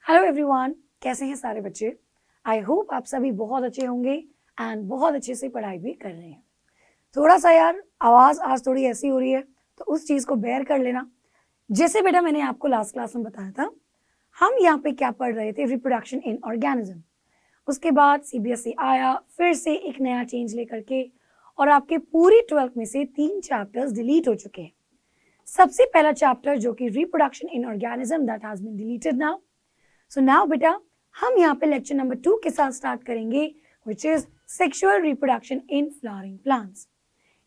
Hello everyone, कैसे हैं सारे बच्चे। आई होप आप सभी बहुत अच्छे होंगे एंड बहुत अच्छे से पढ़ाई भी कर रहे हैं। थोड़ा सा यार आवाज़ आज थोड़ी ऐसी हो रही है तो उस चीज़ को बेयर कर लेना। जैसे बेटा मैंने आपको लास्ट क्लास में बताया था, हम यहाँ पे क्या पढ़ रहे थे, रिप्रोडक्शन इन ऑर्गेनिज्म। उसके बाद सीबीएसई आया, फिर से एक नया चेंज लेकर के, और आपके पूरी 12th में से 3 चैप्टर्स डिलीट हो चुके हैं। सबसे पहला चैप्टर जो कि reproduction in organism, that has been deleted now. So now बेटा हम यहाँ पे लेक्चर नंबर 2 के साथ स्टार्ट करेंगे, which is sexual reproduction in flowering plants.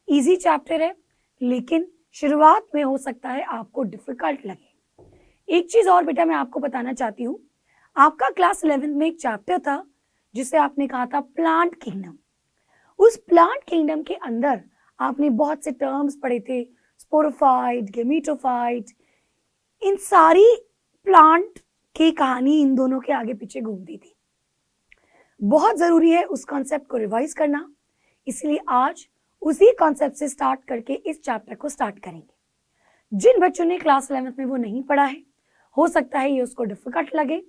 Easy chapter है, लेकिन शुरुआत में हो सकता है आपको डिफिकल्ट लगे। एक चीज और बेटा मैं आपको बताना चाहती हूँ, आपका क्लास 11th में एक चैप्टर था जिसे आपने कहा था प्लांट किंगडम। उस प्लांट किंगडम के अंदर आपने बहुत से टर्म्स पढ़े थे, स्पोरोफाइट, गेमीटोफाइट। इन सारी प्लांट की कहानी इन दोनों के आगे पीछे घूमती थी। बहुत जरूरी है उस कॉन्सेप्ट को रिवाइज करना, इसलिए आज उसी कॉन्सेप्ट से स्टार्ट करके इस चैप्टर को स्टार्ट करेंगे। जिन बच्चों ने क्लास 11th में वो नहीं पढ़ा है, हो सकता है ये उसको डिफिकल्ट लगे,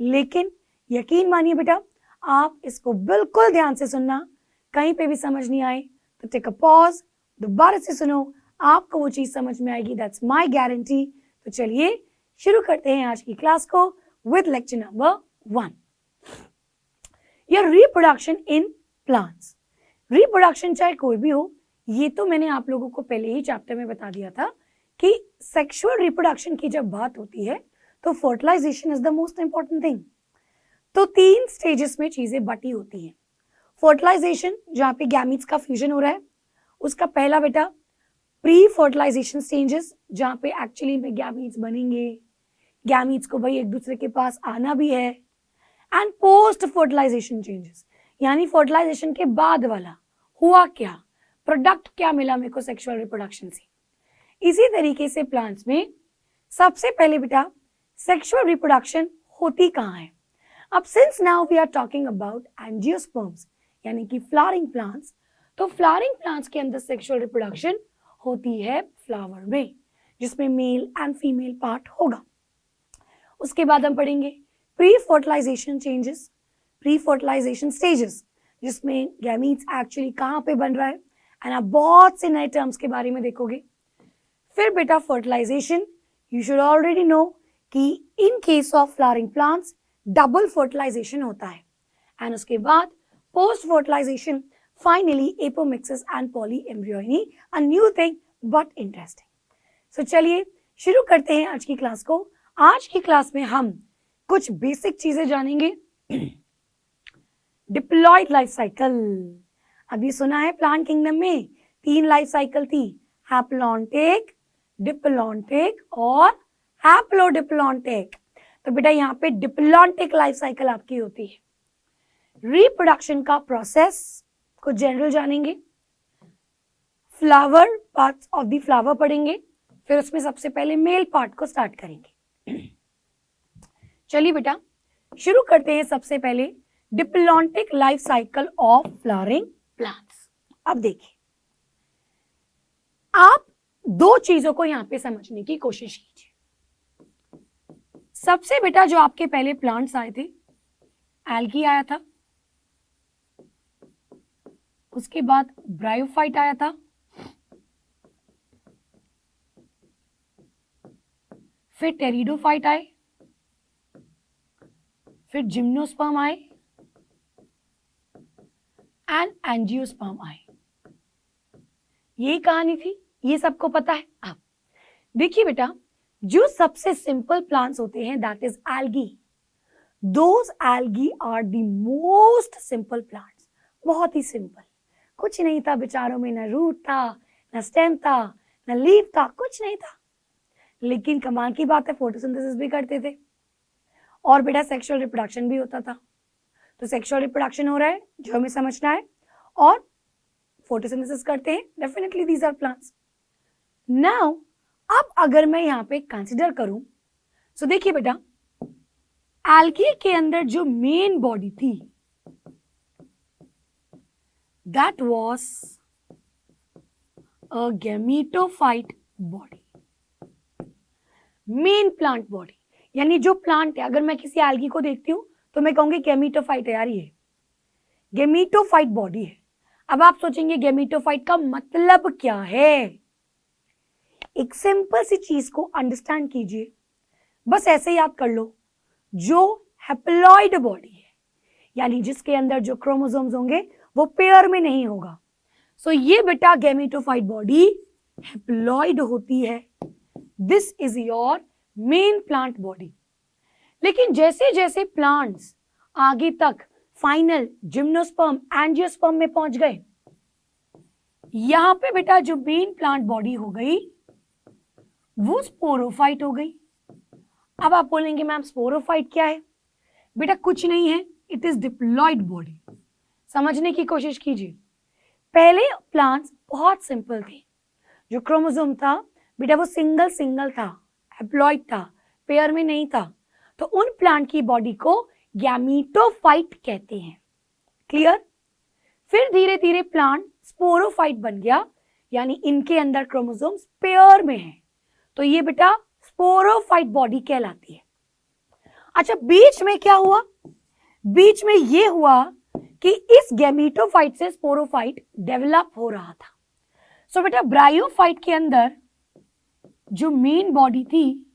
लेकिन यकीन मानिए बेटा आप इसको बिल्कुल ध्यान से सुनना। कहीं पे भी समझ नहीं आए तो टेक अ पॉज, दोबारा से सुनो, आपको वो चीज समझ में आएगी, दैट्स माय गारंटी। तो चलिए शुरू करते हैं आज की क्लास को with lecture number 1, reproduction in plants. Reproduction चाहे कोई भी हो, ये तो मैंने आप लोगों को पहले ही चैप्टर में बता दिया था कि सेक्सुअल रिप्रोडक्शन की जब बात होती है तो fertilisation is the most important thing. तो 3 स्टेजेस में चीजें बटी होती हैं। फर्टिलाइजेशन जहां पे गैमीट्स का फ्यूजन हो रहा है, उसका पहला बेटा प्री फर्टिलाइजेशन स्टेजेस, जहां पे एक्चुअली में गैमीट्स बनेंगे, गैमीट्स को भाई एक दूसरे के पास आना भी है, एंड पोस्ट फर्टिलाइजेशन चेंजेस, यानी फर्टिलाइजेशन के बाद वाला हुआ क्या, प्रोडक्ट क्या मिला मेरे को सेक्सुअल रिप्रोडक्शन से। इसी तरीके से प्लांट्स में सबसे पहले बेटा सेक्सुअल रिप्रोडक्शन होती कहाँ है। अब since now we are talking about angiosperms यानी कि फ्लावरिंग प्लांट्स, तो फ्लावरिंग प्लांट्स के अंदर सेक्सुअल रिप्रोडक्शन होती है फ्लावर में, जिसमें मेल एंड फीमेल पार्ट होगा। उसके बाद हम पढ़ेंगे pre fertilisation changes, pre fertilisation stages, जिसमें गैमीट्स एक्चुअली कहाँ पे बन रहा है, एंड आप बहुत से नए टर्म्स के बारे में देखोगे। फिर बेटा fertilization, you should already know कि in case of flowering plants double fertilization होता है, एंड उसके बाद post fertilization, finally apomixis and polyembryony, a new thing but interesting. So चलिए शुरू करते हैं आज की क्लास को। आज की क्लास में हम कुछ बेसिक चीजें जानेंगे। डिप्लॉयड लाइफ साइकिल, अभी सुना है प्लांट किंगडम में 3 लाइफ साइकिल थी, हैप्लॉन्टिक, डिप्लॉन्टिक और हैप्लोडिप्लॉन्टिक। तो बेटा यहाँ पे डिप्लॉन्टिक लाइफ साइकिल आपकी होती है। रिप्रोडक्शन का प्रोसेस को जनरल जानेंगे, flower parts of the flower पढ़ेंगे, फिर उसमें सबसे पहले मेल पार्ट को स्टार्ट करेंगे। चलिए बेटा शुरू करते हैं सबसे पहले diplontic life cycle of flowering plants. अब देखिए, आप 2 चीजों को यहां पे समझने की कोशिश कीजिए। सबसे बेटा जो आपके पहले प्लांट्स आए थे, एल्गी आया था, उसके बाद ब्रायोफाइट आया था, फिर टेरिडोफाइट आए, फिर जिम्नोस्पर्म आए एंड एंजियोस्पर्म आए। यही कहानी थी, ये सबको पता है। अब देखिए बेटा, जो सबसे सिंपल प्लांट्स होते हैं that is algae, those algae are the most simple plants. बहुत ही सिंपल, कुछ नहीं था बेचारों में, ना रूट था, ना स्टेम था, ना लीफ था, कुछ नहीं था, लेकिन कमाल की बात है फोटोसिंथेसिस भी करते थे और बेटा सेक्सुअल रिप्रोडक्शन भी होता था। तो सेक्सुअल रिप्रोडक्शन हो रहा है जो हमें समझना है, और फोटोसिंथेसिस करते हैं, definitely these are plants. Now अब अगर मैं यहाँ पे कंसिडर करूं, सो देखिए बेटा, एल्गी के अंदर जो मेन बॉडी थी that was a gametophyte body, main plant body. यानी जो प्लांट है, अगर मैं किसी एल्गी को देखती हूँ तो मैं कहूंगी गैमीटोफाइट है यार, ये गैमीटोफाइट बॉडी है। अब आप सोचेंगे गैमीटोफाइट का मतलब क्या है? एक सिंपल सी चीज को अंडरस्टैंड कीजिए, बस ऐसे याद कर लो, जो हैप्लॉइड बॉडी है यानी जिसके अंदर जो क्रोमोसोम्स होंगे वो पेयर में नहीं होगा, सो ये बेटा गैमीटोफाइट बॉडी हैप्लॉइड होती है। This is your main plant body. लेकिन जैसे जैसे प्लांट्स आगे तक फाइनल जिम्नोस्पर्म एंजियोस्पर्म में पहुंच गए, यहां पे बेटा जो मेन प्लांट बॉडी हो गई वो स्पोरोफाइट हो गई। अब आप बोलेंगे मैम स्पोरोफाइट क्या है? बेटा कुछ नहीं है, इट इज डिप्लॉइड बॉडी। समझने की कोशिश कीजिए। पहले प्लांट्स बहुत सिंपल थे, जो क्रोमोसोम था बेटा वो सिंगल सिंगल था, हैप्लॉइड था, पेयर में नहीं था, तो उन प्लांट की बॉडी को गैमीटोफाइट कहते हैं। क्लियर? फिर धीरे धीरे प्लांट स्पोरोफाइट बन गया, यानी इनके अंदर क्रोमोसोम्स पेयर में है, तो ये बेटा स्पोरोफाइट बॉडी कहलाती है। अच्छा, बीच में क्या हुआ? बीच में ये हुआ कि इस गैमीटोफाइट से स्पोरोफाइट डेवलप हो रहा था। सो बेटा ब्रायोफाइट के अंदर जो मेन बॉडी थी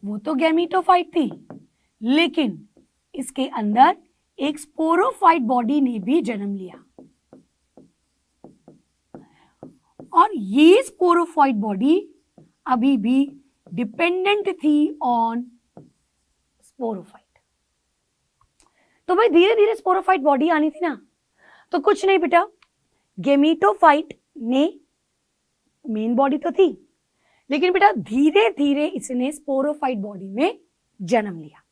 वो तो गैमीटोफाइट थी, लेकिन इसके अंदर एक स्पोरोफाइट बॉडी ने भी जन्म लिया, और ये स्पोरोफाइट बॉडी अभी भी डिपेंडेंट थी ऑन स्पोरोफाइट। तो भाई धीरे धीरे स्पोरोफाइट बॉडी आनी थी ना, तो कुछ नहीं बेटा, गैमीटोफाइट ने मेन बॉडी तो थी, लेकिन बेटा धीरे धीरे इसने स्पोरोफाइट बॉडी में जन्म लिया,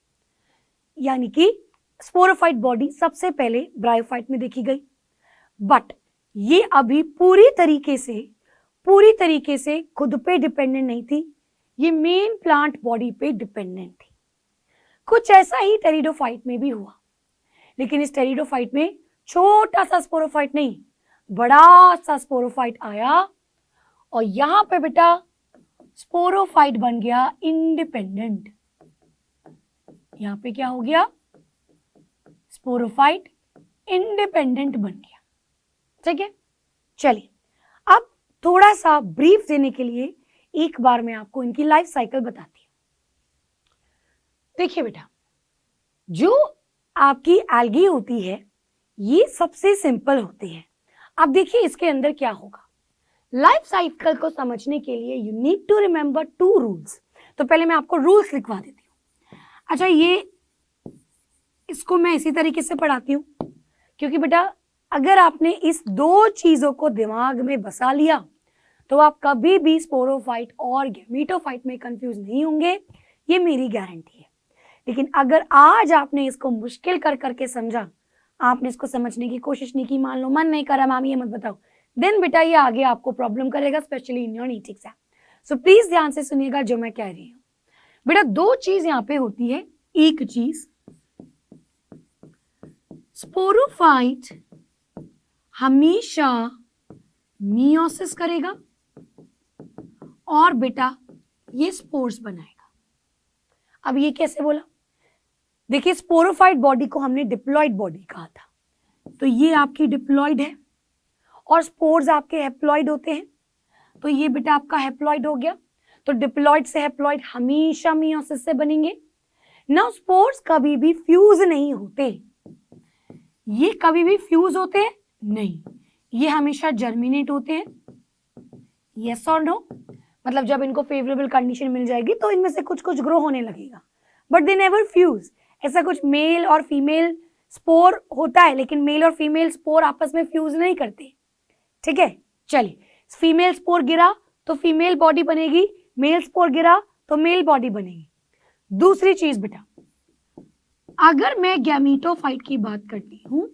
यानी कि स्पोरोफाइट बॉडी सबसे पहले ब्रायोफाइट में देखी गई, बट ये अभी पूरी तरीके से खुद पे डिपेंडेंट नहीं थी, ये मेन प्लांट बॉडी पे डिपेंडेंट थी। कुछ ऐसा ही टेरिडोफाइट में भी हुआ, लेकिन इस टेरिडोफाइट में छोटा सा स्पोरोफाइट नहीं, बड़ा सा स्पोरोफाइट आया, और यहां पे बेटा स्पोरोफाइट बन गया इंडिपेंडेंट। यहां पे क्या हो गया? स्पोरोफाइट इंडिपेंडेंट बन गया। ठीक है, चलिए अब थोड़ा सा ब्रीफ देने के लिए एक बार मैं आपको इनकी लाइफ साइकिल बताती हूं। देखिए बेटा, जो आपकी एल्गी होती है ये सबसे सिंपल होती है। अब देखिए इसके अंदर क्या होगा। लाइफ साइकिल को समझने के लिए you need to remember 2 rules. तो पहले मैं आपको रूल्स लिखवा देती हूँ। अच्छा, ये इसको मैं इसी तरीके से पढ़ाती हूँ, क्योंकि बेटा अगर आपने इस 2 चीजों को दिमाग में बसा लिया तो आप कभी भी स्पोरोफाइट और गैमीटोफाइट में कंफ्यूज नहीं होंगे, ये मेरी गारंटी है। लेकिन अगर आज आपने इसको मुश्किल कर करके समझा, आपने इसको समझने की कोशिश नहीं की, मान लो मन नहीं करा मैम ये मत बताओ, देन बेटा ये आगे आपको प्रॉब्लम करेगा, specially in your NEET exam. So please ध्यान से सुनिएगा जो मैं कह रही हूँ। बेटा 2 चीज यहाँ पे होती है। एक चीज, स्पोरोफाइट हमेशा मियोसिस करेगा और बेटा ये स्पोर्स बनाएगा। अब ये कैसे बोला? देखिए स्पोरोफाइट बॉडी को हमने डिप्लॉइड बॉडी कहा था, तो ये आपकी डिप्लॉइड है और स्पोर्स आपके हैप्लॉइड होते हैं, तो ये बेटा आपका हैप्लॉइड हो गया। तो डिप्लॉइड से हैप्लॉइड हमेशा मियोसिस से बनेंगे ना। स्पोर्स कभी भी फ्यूज नहीं होते, ये कभी भी फ्यूज होते हैं नहीं, ये हमेशा जर्मिनेट होते हैं। यस और नो? मतलब जब इनको फेवरेबल कंडीशन मिल जाएगी तो इनमें से कुछ कुछ ग्रो होने लगेगा, बट दे नेवर फ्यूज। ऐसा कुछ मेल और फीमेल स्पोर होता है, लेकिन मेल और फीमेल स्पोर आपस में फ्यूज नहीं करते। ठीक है, चलिए फीमेल स्पोर गिरा तो फीमेल बॉडी बनेगी, मेल स्पोर गिरा तो मेल बॉडी बनेगी। दूसरी चीज बेटा, अगर मैं गैमीटोफाइट की बात करती हूं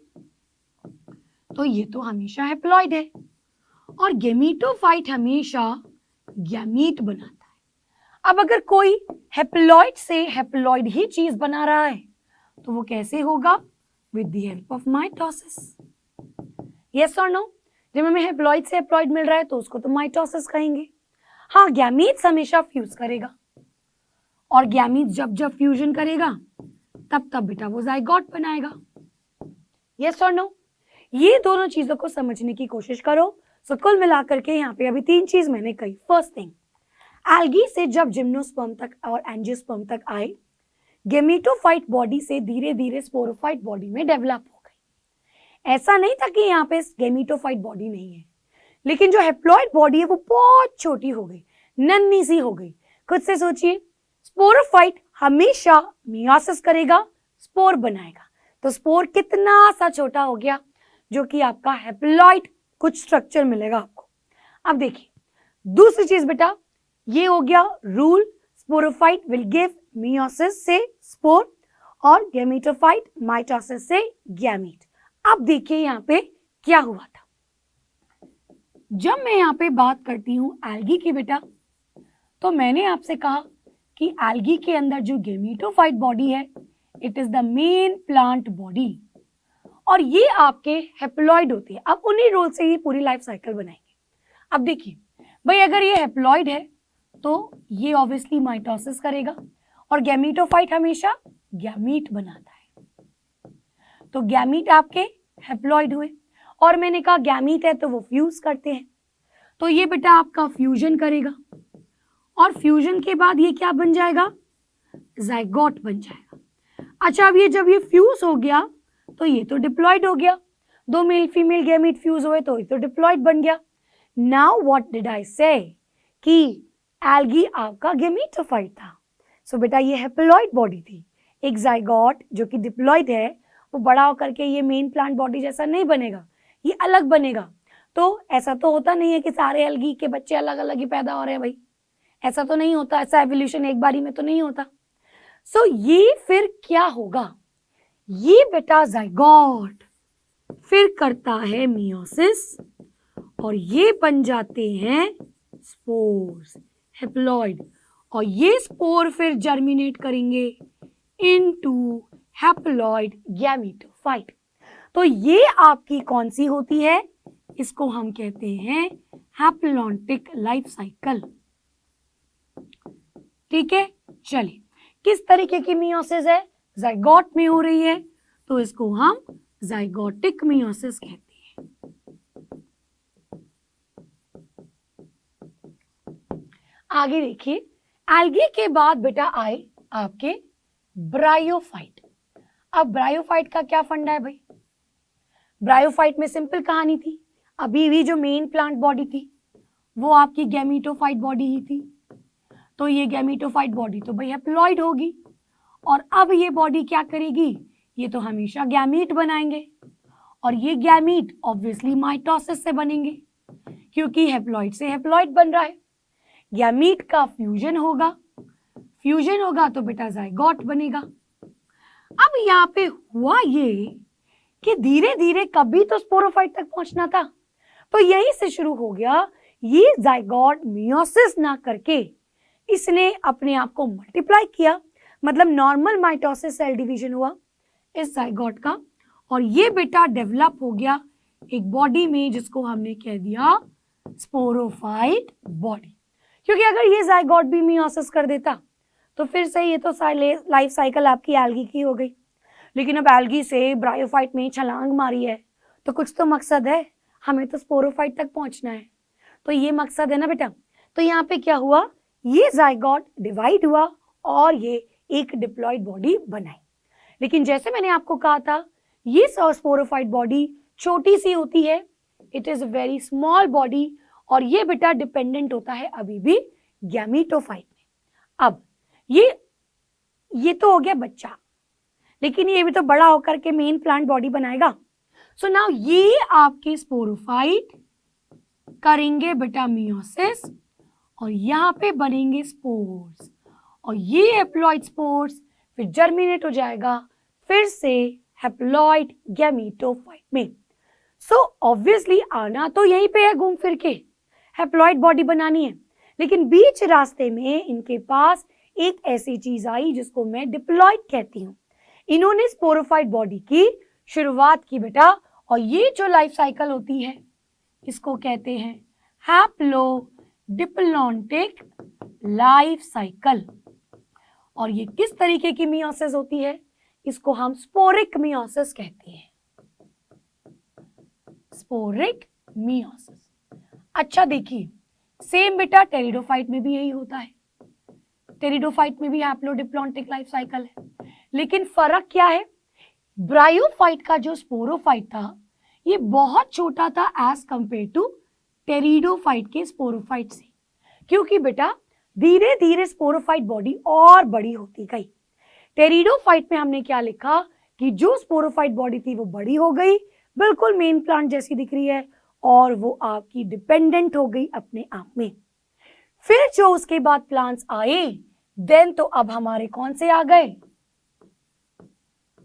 तो ये तो हमेशा हैप्लॉइड है, और गैमीटोफाइट हमेशा गैमीट बनाता है। अब अगर कोई हैप्लॉइड से हैप्लॉइड ही चीज बना रहा है तो वो कैसे होगा? With the help of mitosis. Yes और नो? जब हमें हैप्लॉइड से हैप्लॉइड मिल रहा है तो उसको तो माइटोसिस कहेंगे। हाँ, गैमीट्स हमेशा फ्यूज करेगा, और गैमीट्स जब जब फ्यूजन करेगा तब तब बेटा वो जाइगोट बनाएगा। यस और नो? ये दोनों चीजों को समझने की कोशिश करो। सो कुल मिलाकर के यहाँ पे अभी 3 चीज मैंने कही। फर्स्ट थिंग, एल्गी से जब जिम्नोस्पर्म तक और एंजियोस्पर्म तक आए, गेमेटोफाइट बॉडी से धीरे धीरे स्पोरोफाइट बॉडी में डेवलप हो गई। ऐसा नहीं था कि यहाँ पे गेमेटोफाइट बॉडी नहीं है, लेकिन जो हेप्लॉइड बॉडी है वो बहुत छोटी हो गई, नन्ही सी हो गई। खुद से सोचिए, स्पोरोफाइट हमेशा मियोसिस करेगा, स्पोर बनाएगा, तो स्पोर कितना सा छोटा हो गया, जो कि आपका हेप्लॉइड कुछ स्ट्रक्चर मिलेगा आपको। अब देखिए दूसरी चीज बेटा, ये हो गया rule, sporophyte will give meiosis से स्पोर और गैमेटोफाइट माइटोसिस से गैमीट। अब देखिए यहाँ पे क्या हुआ था। जब मैं यहाँ पे बात करती हूँ एल्गी की बेटा, तो मैंने आपसे कहा कि एल्गी के अंदर जो गैमेटोफाइट बॉडी है, it is the main plant body, और ये आपके हेप्लॉइड होती है। अब उन्हीं रोल से ये पूरी लाइफ साइकिल बनाएंगे। अब देखिए भाई, अगर ये हेप्लॉइड है तो ये ऑब्वियसली माइटोसिस करेगा, और गैमेटोफाइट हमेशा गैमीट बनाता है। तो गैमीट आपके हेप्लॉइड हुए, और मैंने कहा गैमीट है तो वो फ्यूज करते हैं, तो ये बेटा आपका फ्यूजन करेगा, और फ्यूजन के बाद ये क्या बन जाएगा, जाइगोट बन जाएगा। अच्छा, अब ये जब ये फ्यूज हो गया तो ये तो डिप्लॉइड हो गया, 2 मेल फीमेल गैमीट फ्यूज हुए तो ये तो डिप्लॉइड बन गया। नाउ व्हाट डिड आई से कि एल्गी आपका गैमेटोफाइट था। सो बेटा ये हेप्लॉइड बॉडी थी। एक जाइगोट जो कि डिप्लॉइड है वो बड़ा होकर के ये मेन प्लांट बॉडी जैसा नहीं बनेगा, ये अलग बनेगा। तो ऐसा तो होता नहीं है कि सारे एल्गी के बच्चे अलग अलग ही पैदा हो रहे हैं भाई, ऐसा तो नहीं होता, ऐसा एवोल्यूशन एक बारी में तो नहीं होता। सो ये फिर क्या होगा, ये बेटा जाइगोट फिर करता है मियोसिस, और ये बन जाते हैं स्पोर्स, हेप्लॉइड, और ये स्पोर फिर जर्मिनेट करेंगे इनटू हेप्लॉइड गैमेटोफाइट। तो ये आपकी कौन सी होती है, इसको हम कहते हैं हैप्लॉन्टिक लाइफ साइकिल। ठीक है, चलिए किस तरीके की मियोसिस है, जाइगोट में हो रही है, तो इसको हम जाइगोटिक मियोसिस कहते हैं। आगे देखिए, एल्गी के बाद बेटा आए आपके ब्रायोफाइट। अब ब्रायोफाइट का क्या फंडा है भाई, ब्रायोफाइट में सिंपल कहानी थी, अभी भी जो मेन प्लांट बॉडी थी वो आपकी गैमेटोफाइट बॉडी ही थी, तो ये गैमेटोफाइट बॉडी तो भाई हेप्लॉइड होगी, और अब ये बॉडी क्या करेगी, ये तो हमेशा गैमीट बनाएंगे, और ये गैमीट ऑब्वियसली माइटोसिस से बनेंगे, क्योंकि हेप्लॉइड से हेप्लॉइड बन रहा है। गैमीट का फ्यूजन होगा, फ्यूजन होगा तो बेटा जाइगोट बनेगा। अब यहाँ पे हुआ ये कि धीरे धीरे कभी तो स्पोरोफाइट तक पहुंचना था, तो यहीं से शुरू हो गया ये जाइगोट मियोसिस ना करके इसने अपने आप को मल्टीप्लाई किया, मतलब नॉर्मल माइटोसिस सेल डिवीजन हुआ इस जाइगोट का, और ये बेटा डेवलप हो गया एक बॉडी में जिसको हमने कह दिया स्पोरोफाइट बॉडी। क्योंकि अगर ये जाइगोट भी मियोसिस कर देता तो फिर से ये तो लाइफ साइकिल आपकी एल्गी की हो गई, लेकिन अब एल्गी से ब्रायोफाइट में छलांग मारी है तो कुछ तो मकसद है, हमें तो स्पोरोफाइट तक पहुंचना है, तो ये मकसद है ना बेटा। तो यहाँ पे क्या हुआ, ये जाइगोट डिवाइड हुआ और ये एक डिप्लॉइड बॉडी बनाई। लेकिन जैसे मैंने आपको कहा था ये स्पोरोफाइट बॉडी छोटी सी होती है, it is very small body, और ये बेटा डिपेंडेंट होता है अभी भी गैमेटोफाइट में। अब ये तो हो गया बच्चा, लेकिन ये भी तो बड़ा होकर के मेन प्लांट बॉडी बनाएगा। सो नाउ ये आपके स्पोरोफाइट करेंगे बेटा मियोसिस, और यहाँ पे बनेंगे स्पोर्स, और ये हैप्लॉइड स्पोर्स फिर जर्मिनेट हो जाएगा फिर से हैप्लॉइड गैमेटोफाइट में। सो ऑब्वियसली आना तो यहीं पे है घूम फिर के, हैप्लॉइड बॉडी बनानी है, लेकिन बीच रास्ते में इनके पास एक ऐसी चीज आई जिसको मैं डिप्लॉइड कहती हूँ। इन्होंने स्पोरोफाइट बॉडी की शुरुआत की बेटा, और ये जो लाइफ साइकिल होती है इसको कहते हैं हैप्लो डिप्लॉन्टिक लाइफ साइकिल। और ये किस तरीके की मियोसिस होती है? इसको हम स्पोरिक मियोसिस कहते हैं, स्पोरिक मियोसिस। अच्छा देखिए, सेम बेटा टेरिडोफाइट में भी यही होता है। टेरिडोफाइट में भी हैप्लोडिप्लॉन्टिक लाइफ साइकिल है, लेकिन फर्क क्या है? ब्रायोफाइट का जो स्पोरोफाइट था ये बहुत छोटा था एज कंपेयर टू टेरिडोफाइट के स्पोरोफाइट से, क्योंकि बेटा धीरे धीरे स्पोरोफाइट बॉडी और बड़ी होती गई। टेरिडोफाइट में हमने क्या लिखा कि जो स्पोरोफाइट बॉडी थी वो बड़ी हो गई, बिल्कुल मेन प्लांट जैसी दिख रही है, और वो आपकी डिपेंडेंट हो गई अपने आप में। फिर जो उसके बाद प्लांट्स आए, देन तो अब हमारे कौन से आ गए?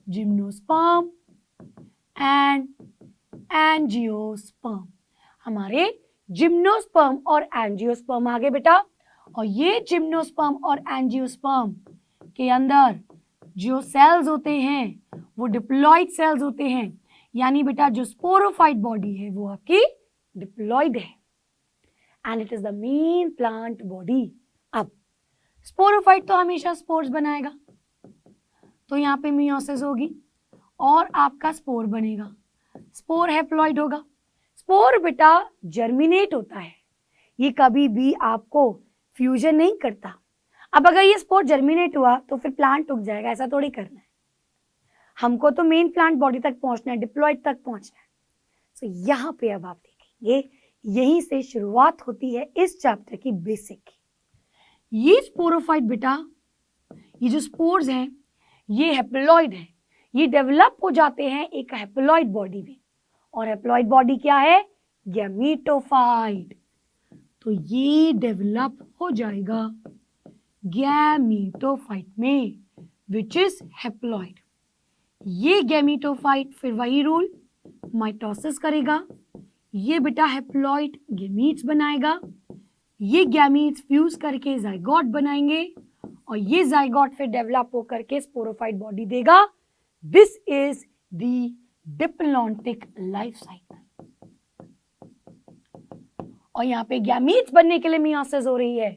Gymnosperm and angiosperm. हमारे जिम्नोस्पर्म और एंजियोस्पर्म आ गए बेटा। और ये जिम्नोस्पर्म और एंजियोस्पर्म के अंदर जो सेल्स होते हैं वो डिप्लॉइड सेल्स होते हैं, यानी बेटा जो स्पोरोफाइट बॉडी है वो आपकी डिप्लॉइड है, and it is the main plant body. अब स्पोरोफाइट तो हमेशा स्पोर्स बनाएगा, तो यहाँ पे मियोसिस होगी और आपका स्पोर बनेगा। स्पोर हैप्लॉइड होगा। स्पोर बेटा जर्मिनेट होता है, ये कभी भी आपको फ्यूजन नहीं करता। अब अगर ये स्पोर जर्मिनेट हुआ तो फिर प्लांट उग जाएगा, ऐसा थोड़ी करना है। हमको तो मेन प्लांट बॉडी तक पहुंचना है, डिप्लॉइड तक पहुंचना है। तो यहाँ पे अब आप देखेंगे यहीं से शुरुआत होती है इस चैप्टर की बेसिक की। ये स्पोरोफाइट बेटा, ये जो स्पोर्स हैं ये हैप्लॉइड है, ये डेवलप हो जाते हैं एक हैप्लॉइड बॉडी में, और हैप्लॉइड बॉडी क्या है? गैमीटोफाइट। तो ये डेवलप हो जाएगा गैमीटोफाइट में, विच इज हैप्लॉइड। ये गैमीटोफाइट फिर वही रूल, माइटोसिस करेगा, ये बेटा हैप्लॉइड गैमीट्स बनाएगा, ये गैमीट्स फ्यूज करके जाइगोट बनाएंगे, और ये जाइगोट फिर डेवलप होकर के स्पोरोफाइट बॉडी देगा। This is the diplontic life cycle. और यहाँ पे गैमीट्स बनने के लिए मियोसिस हो रही है,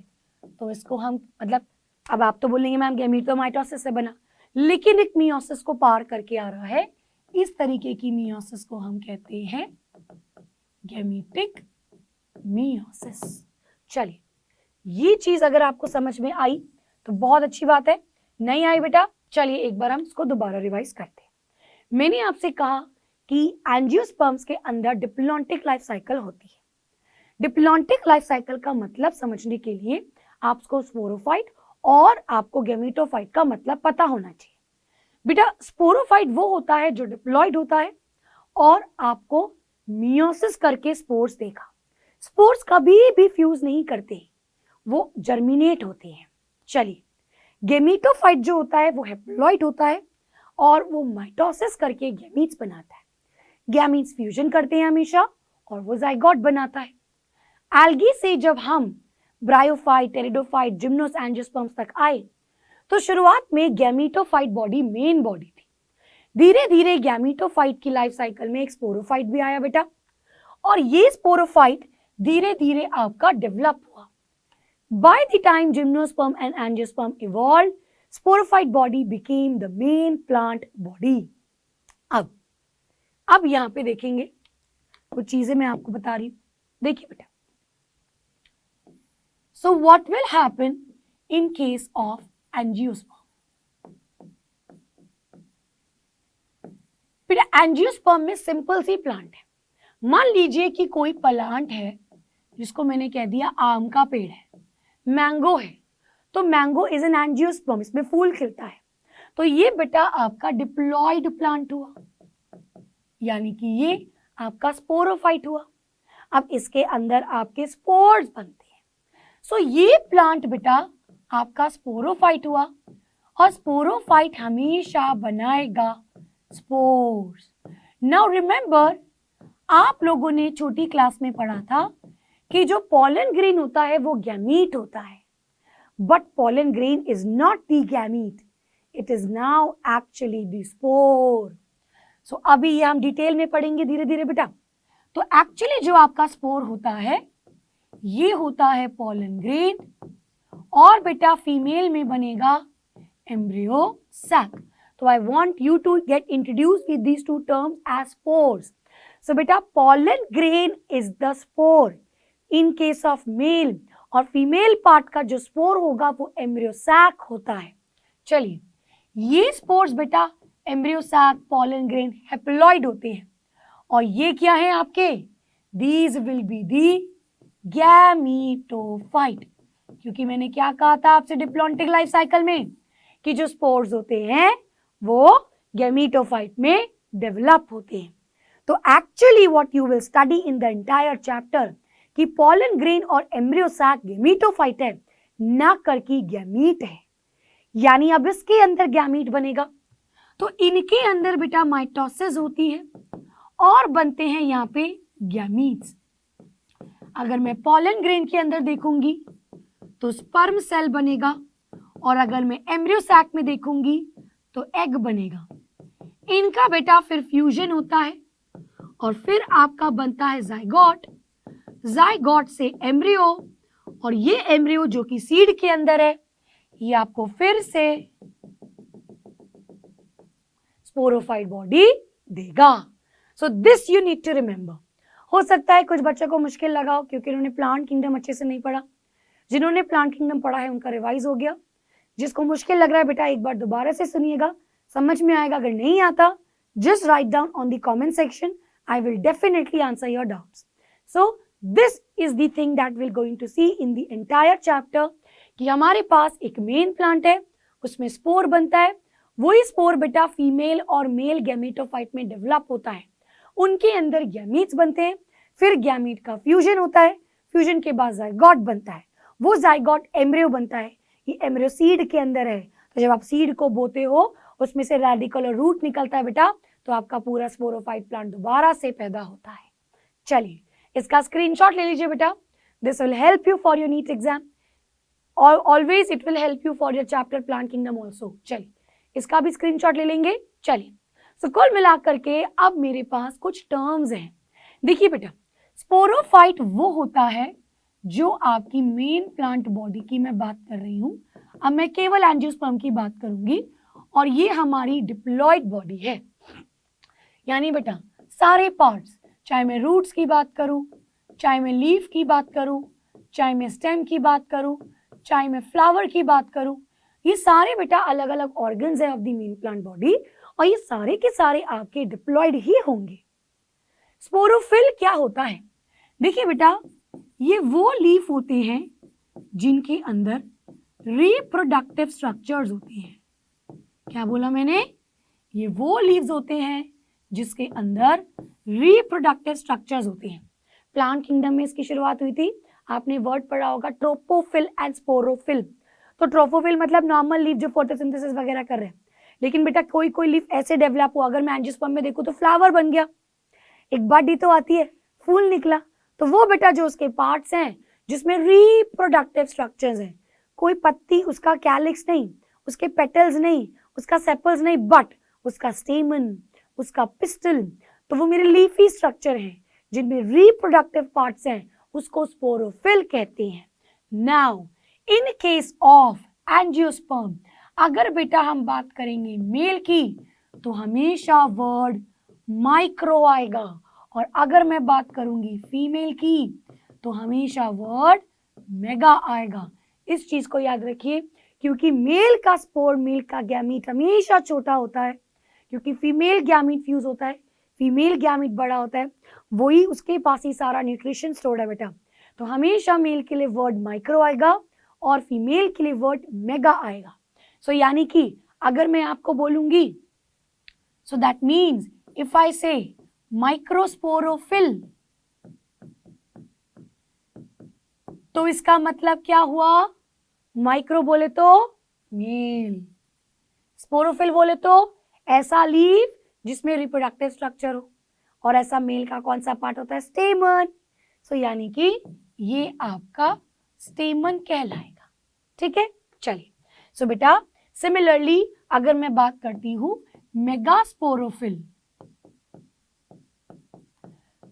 तो इसको हम मतलब अब आप तो बोलेंगे मैम गैमीट तो माइटोसिस से बना, लेकिन एक मियोसिस को पार करके आ रहा है। इस तरीके की मियोसिस को हम कहते हैं गैमीटिक मियोसिस। चलिए, ये चीज अगर आपको समझ में आई तो बहुत अच्छी बात है। नहीं आई बेटा, चलिए एक बार हम इसको दोबारा रिवाइज करते हैं। मैंने आपसे कहा कि एंजियोस्पर्म्स के अंदर डिप्लॉन्टिक लाइफ साइकिल होती है। डिप्लॉन्टिक लाइफ साइकिल का मतलब समझने के लिए आपको स्पोरोफाइट और आपको गैमीटोफाइट का मतलब पता होना चाहिए। बेटा स्पोरोफाइट वो होता है जो डिप्लॉइड होता है और आपको मियोसिस करके स्पोर्स देगा। स्पोर्स कभी भी फ्यूज नहीं करते, वो जर्मिनेट होते हैं। चलिए, गैमीटोफाइट जो होता है वो हैप्लॉइड होता है और वो माइटोसिस करके गैमीट्स बनाता है। गैमीट्स फ्यूजन करते हैं हमेशा और वो जाइगोट बनाता है। एल्गी से जब हम ब्रायोफाइट, टेरिडोफाइट, जिम्नोस, एंजियोस्पर्म्स तक आए तो शुरुआत में गैमीटोफाइट बॉडी मेन बॉडी थी। धीरे धीरे गैमीटोफाइट की लाइफ साइकिल में एक स्पोरोफाइट भी आया बेटा, और ये स्पोरोफाइट धीरे धीरे आपका डेवलप हुआ। By the time gymnosperm and angiosperm evolve, sporophyte body became the main plant body. अब यहां पे देखेंगे कुछ चीजें मैं आपको बता रही हूं, देखिए बेटा। So what will happen in case of angiosperm? फिर एंजियोस्पर्म में सिंपल सी प्लांट है। मान लीजिए कि कोई प्लांट है जिसको मैंने कह दिया आम का पेड़ है, मैंगो है, तो मैंगो इज एन एंजियोस्पर्म, इसमें फूल खिलता है, तो ये बेटा आपका डिप्लॉइड प्लांट हुआ, यानी कि ये आपका स्पोरोफाइट हुआ। अब इसके अंदर आपके स्पोर्स बनते हैं। सो ये प्लांट बेटा आपका स्पोरोफाइट हुआ, और स्पोरोफाइट हमेशा बनाएगा स्पोर्स। नाउ रिमेंबर, आप लोगों ने छोटी क्लास में पढ़ा था कि जो पॉलन ग्रेन होता है वो गैमीट होता है, but pollen grain is not the gamete, it is now actually the spore. So अभी ये हम डिटेल में पढ़ेंगे धीरे धीरे बेटा। तो एक्चुअली जो आपका स्पोर होता है ये होता है पॉलन ग्रेन, और बेटा फीमेल में बनेगा एम्ब्रियो सैक. तो I want you to get introduce with these two terms as spores. So बेटा pollen grain is the spore in case of male, और फीमेल पार्ट का जो स्पोर होगा वो एम्ब्रियो सैक होता है. चलिए, ये स्पोर्स बेटा embryo sac, pollen grain, haploid होते हैं. और ये क्या है आपके? These will be the gametophyte. क्योंकि मैंने क्या कहा था आपसे डिप्लॉन्टिक लाइफ साइकिल में कि जो स्पोर्स होते हैं वो गैमीटोफाइट में डेवलप होते हैं. तो actually what you will study in the entire chapter कि पॉलन ग्रेन और एम्ब्रियो सैक गैमीटोफाइट है, ना करके गैमीट है. यानी अब इसके अंदर गैमीट बनेगा, तो इनके अंदर बेटा माइटोसिस होती है और बनते हैं यहाँ पे गैमीट्स. अगर मैं पॉलन ग्रेन के अंदर देखूंगी तो स्पर्म सेल बनेगा, और अगर मैं एम्ब्रियो सैक में देखूंगी तो एग बनेगा. इनका बेटा फिर फ्यूजन होता है और फिर आपका बनता है जाइगोट. जाइगोट से एम्ब्रियो, और ये एम्ब्रियो जो कि सीड के अंदर है ये आपको फिर से स्पोरोफाइट बॉडी देगा. So this you need to remember. हो सकता है कुछ बच्चों को मुश्किल लगा हो क्योंकि उन्होंने प्लांट किंगडम अच्छे से नहीं पढ़ा. जिन्होंने प्लांट किंगडम पढ़ा है उनका रिवाइज हो गया. जिसको मुश्किल लग रहा है बेटा एक बार दोबारा से सुनिएगा, समझ में आएगा. अगर नहीं आता just write down on the comment section, I will definitely answer your doubts. So this is the thing that will going to see in the entire chapter कि हमारे पास एक मेन प्लांट है, उसमें स्पोर बनता है. वही स्पोर बेटा female और मेल गैमेटोफाइट में डेवलप होता है. उनके अंदर गैमीट्स बनते हैं, फिर गैमीट का फ्यूजन होता है, फ्यूजन के बाद जाइगोट बनता है, वो जाइगोट एम्ब्रियो बनता है. ये एम्ब्रियो सीड के अंदर है. तो जब आप सीड को बोते हो उसमें से रेडिकल और रूट निकलता है बेटा, तो आपका पूरा स्पोरोफाइट प्लांट दोबारा से पैदा होता है. चलिए इसका स्क्रीनशॉट ले लीजिए बेटा. This will help you for your NEET exam, और always it will help you for your chapter plant kingdom also. चलिए इसका भी स्क्रीनशॉट ले लेंगे. चलिए सो कुल मिलाकर के अब मेरे पास कुछ टर्म्स हैं. देखिए बेटा, स्पोरोफाइट वो होता है जो आपकी मेन प्लांट बॉडी की मैं बात कर रही हूं. अब मैं केवल एंजियोस्पर्म की बात करूंगी, और ये हमारी डिप्लॉइड बॉडी है. यानी बेटा सारे पार्ट्स, चाहे मैं रूट्स की बात करूं, चाहे मैं लीफ की बात करूं, चाहे मैं स्टेम की बात करूं, चाहे मैं फ्लावर की बात करूं, ये सारे बेटा अलग अलग ऑर्गन्स है of the main plant body, और ये सारे के सारे आपके डिप्लॉइड ही होंगे. स्पोरोफिल क्या होता है? देखिए बेटा, ये वो लीफ होते हैं जिनके अंदर रिप्रोडक्टिव स्ट्रक्चर्स होते हैं. क्या बोला मैंने? ये वो लीव्स होते हैं जिसके अंदर रिप्रोडक्टिव स्ट्रक्चर्स होते हैं. प्लांट किंगडम में इसकी शुरुआत हुई थी. आपने वर्ड पढ़ा होगा ट्रोपोफिल एंड स्पोरोफिल. तो ट्रोपोफिल मतलब नॉर्मल लीफ जो फोटोसिंथेसिस वगैरह कर रहे हैं. लेकिन बेटा कोई कोई लीफ ऐसे डेवलप हुआ, अगर मैं एंजियोस्पर्म में देखूं तो फ्लावर बन गया, एक बडी तो आती है, फूल निकला. तो वो बेटा जो उसके पार्ट्स हैं जिसमें रिप्रोडक्टिव स्ट्रक्चर्स हैं. कोई पत्ती, उसका कैलिक्स नहीं, उसके पेटल्स नहीं, उसका सेपल्स नहीं, बट उसका स्टेमन, उसका पिस्टल, तो वो मेरे लीफी स्ट्रक्चर हैं जिनमें रिप्रोडक्टिव पार्ट्स हैं, उसको स्पोरोफिल कहते हैं. Now in case of angiosperm, अगर बेटा हम बात करेंगे मेल की तो हमेशा वर्ड माइक्रो आएगा, और अगर मैं बात करूंगी फीमेल की तो हमेशा वर्ड मेगा आएगा. इस चीज को याद रखिए, क्योंकि मेल का स्पोर, मेल का गैमीट हमेशा छोटा होता है, क्योंकि फीमेल गैमीट फ्यूज होता है, फीमेल गैमीट बड़ा होता है, वही उसके पास ही सारा न्यूट्रिशन स्टोर्ड है बेटा. तो हमेशा मेल के लिए वर्ड माइक्रो आएगा और फीमेल के लिए वर्ड मेगा आएगा. सो यानी कि अगर मैं आपको बोलूंगी, so that means if I से माइक्रोस्पोरोफिल, तो इसका मतलब क्या हुआ? माइक्रो बोले तो मेल, स्पोरोफिल बोले तो ऐसा लीफ जिसमें रिप्रोडक्टिव स्ट्रक्चर हो, और ऐसा मेल का कौन सा पार्ट होता है? स्टेमन. सो यानी कि ये आपका स्टेमन कहलाएगा. ठीक है. चलिए सो बेटा सिमिलरली अगर मैं बात करती हूं मेगास्पोरोफिल,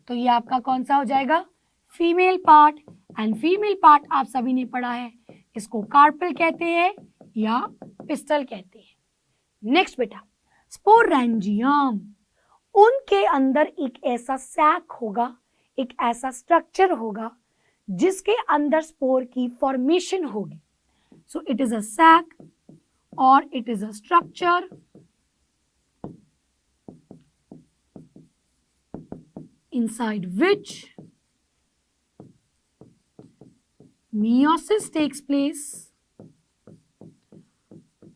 तो ये आपका कौन सा हो जाएगा? Female part. And female part आप सभी ने पढ़ा है, इसको कार्पेल कहते हैं या पिस्टल कहते हैं। नेक्स्ट बेटा, स्पोरेंजियम, उनके अंदर एक ऐसा सैक होगा, एक ऐसा स्ट्रक्चर होगा जिसके अंदर स्पोर की फॉर्मेशन होगी। So it is a sac और it is a structure inside which meiosis takes place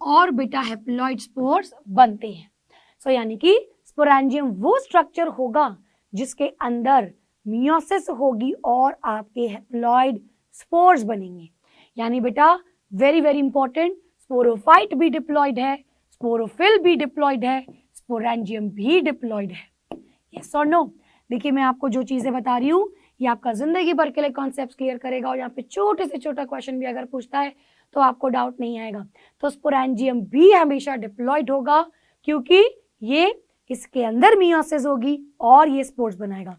और बेटा हैप्लॉइड स्पोर्स बनते हैं। सो यानी कि स्पोरेंजियम वो स्ट्रक्चर होगा जिसके अंदर मियोसिस होगी और आपके हैप्लॉइड स्पोर्स बनेंगे। यानी बेटा वेरी वेरी इंपॉर्टेंट, स्पोरोफाइट भी डिप्लॉयड है, स्पोरोफिल भी डिप्लॉयड है, स्पोरेंजियम भी डिप्लॉयड है। यस और नो? देखिए मैं आपको जो चीजें बता रही हूँ ये आपका जिंदगी भर के लिए कॉन्सेप्ट क्लियर करेगा और यहाँ पे छोटे से छोटा क्वेश्चन भी अगर पूछता है तो आपको डाउट नहीं आएगा। तो स्पोरेंजियम भी हमेशा डिप्लॉयड होगा क्योंकि ये इसके अंदर मियोसिस होगी और ये स्पोर्स बनाएगा।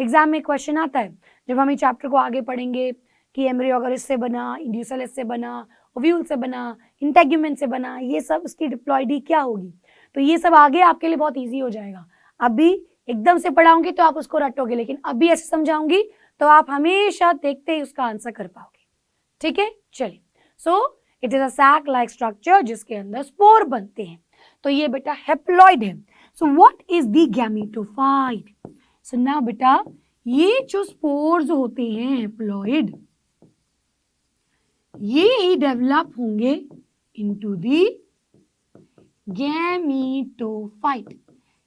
एग्जाम में क्वेश्चन आता है जब हम इस चैप्टर को आगे पढ़ेंगे कि एम्ब्रियो अगर इससे बना, इंड्यूसल इससे बना, ओव्यूल से बना, इंटेग्यूमेंट से बना, ये सब इसकी डिप्लॉयडी क्या होगी। तो ये सब आगे आपके लिए बहुत ईजी हो जाएगा। अभी एकदम से पढ़ाऊंगी तो आप उसको रटोगे, लेकिन अभी ऐसे समझाऊंगी तो आप हमेशा देखते ही उसका आंसर कर पाओगे। ठीक है, चलिए। So it is a sac like structure जिसके अंदर स्पोर बनते हैं। तो ये बेटा हैप्लॉइड है। So what is the gametophyte? So now बेटा ये जो स्पोर्स होते हैं हैप्लॉइड, ये ही डेवलप होंगे इनटू द गैमेटोफाइट,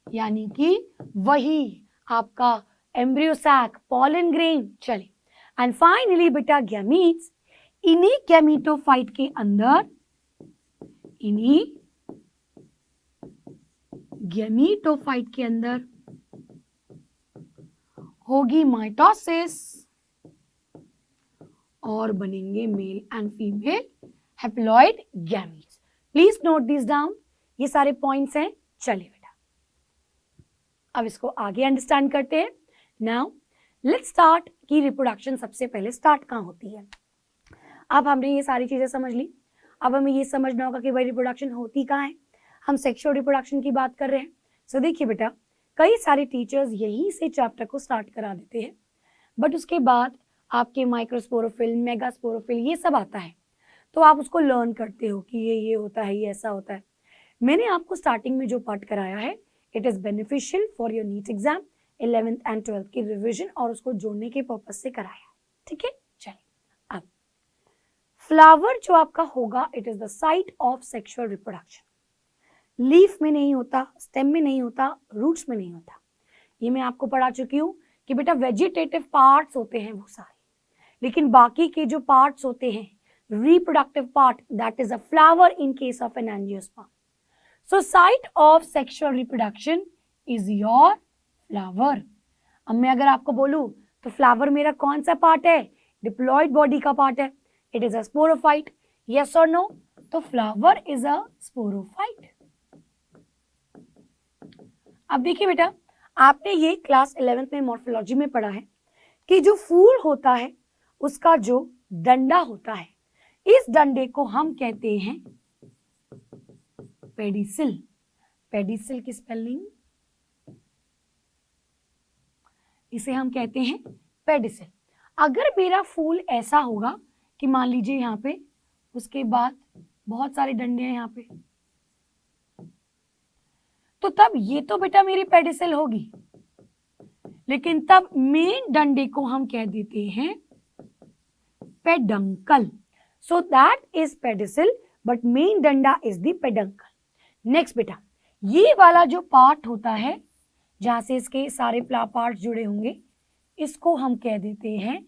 यानी कि वही आपका एम्ब्रियो सैक, पॉलन ग्रेन। चलिए, एंड फाइनली बेटा गैमीट्स, इन्हीं गैमेटोफाइट के अंदर, इन्हीं गैमेटोफाइट के अंदर होगी माइटोसिस और बनेंगे male and female haploid gametes. Please note this down, ये सारे पॉइंट्स हैं। चलिए बेटा अब इसको आगे अंडरस्टैंड करते हैं। नाउ लेट्स स्टार्ट कि रिप्रोडक्शन सबसे पहले स्टार्ट कहाँ होती है। अब हमने ये सारी चीजें समझ ली, अब हमें ये समझना होगा कि भाई रिप्रोडक्शन होती कहाँ है। हम सेक्सुअल रिप्रोडक्शन की बात कर रहे हैं। सो देखिए बेटा, कई सारे टीचर्स यहीं से चैप्टर को स्टार्ट करा देते हैं, बट उसके बाद आपके माइक्रोस्पोरोफिल, मेगास्पोरोफिल ये सब आता है, तो आप उसको लर्न करते हो कि ये होता है, ये ऐसा होता है। मैंने आपको स्टार्टिंग में जो पार्ट कराया है, it is beneficial for your NEET exam 11th and 12th की रिविजन और उसको जोड़ने के पर्पज से कराया। ठीक है, चलिए अब फ्लावर जो आपका होगा, it is the site of sexual reproduction. Leaf में नहीं होता, स्टेम में नहीं होता, रूट्स में नहीं होता। ये मैं आपको पढ़ा चुकी हूँ कि बेटा वेजिटेटिव पार्ट्स होते हैं वो सारे, लेकिन बाकी के जो पार्ट्स होते हैं reproductive part, that is a flower in case of an angiosperm. So site of sexual reproduction is your flower. अब मैं अगर आपको बोलूं तो फ्लावर मेरा कौन सा पार्ट है? डिप्लॉयड बॉडी का पार्ट है। It is a sporophyte, yes और नो? तो फ्लावर इज अ स्पोरोफाइट। अब देखिए बेटा, आपने ये क्लास 11th में मॉर्फोलॉजी में पढ़ा है कि जो फूल होता है उसका जो डंडा होता है, इस डंडे को हम कहते हैं पेडिसिल। पेडिसिल की स्पेलिंग, इसे हम कहते हैं पेडिसिल। अगर मेरा फूल ऐसा होगा कि मान लीजिए यहाँ पे, उसके बाद बहुत सारे डंडे हैं यहाँ पे, तो तब ये तो बेटा मेरी पेडिसिल होगी, लेकिन तब मेन डंडे को हम कह देते हैं peduncle. So that is pedicel but main डंडा इज द पेडंकल। नेक्स्ट बेटा, ये वाला जो पार्ट होता है जहां से इसके सारे पार्ट जुड़े होंगे, इसको हम कह देते हैं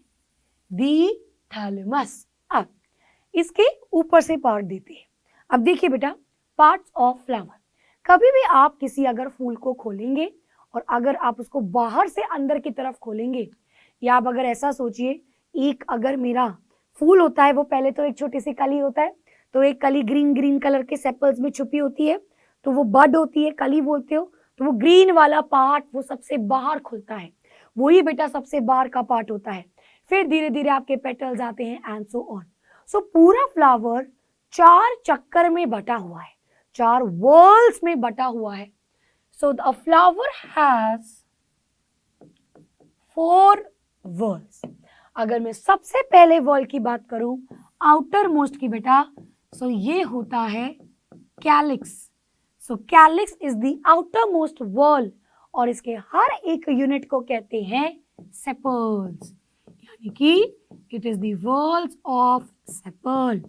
दी थैलेमस। अब इसके ऊपर से पार्ट देते हैं। अब देखिए बेटा, पार्ट्स ऑफ फ्लावर, कभी भी आप किसी अगर फूल को खोलेंगे और अगर आप उसको बाहर से अंदर की तरफ खोलेंगे, या आप अगर ऐसा सोचिए, एक अगर मेरा फूल होता है, वो पहले तो एक छोटी सी कली होता है, तो एक कली ग्रीन ग्रीन कलर के सेपल्स में छुपी होती है, तो वो बड होती है, कली बोलते हो, तो वो ग्रीन वाला पार्ट वो सबसे बाहर खुलता है, वही बेटा सबसे बाहर का पार्ट होता है। फिर धीरे धीरे आपके पेटल्स आते हैं एंड सो ऑन। सो पूरा फ्लावर 4 चक्कर में बटा हुआ है, 4 व्हर्ल्स में बटा हुआ है। So the flower has 4 व्हर्ल्स। अगर मैं सबसे पहले व्हर्ल की बात करूं, आउटर मोस्ट की बेटा, सो ये होता है calyx. So calyx is the outermost whorl और इसके हर एक यूनिट को कहते हैं सेपल्स, यानी कि it is the whorls of sepal.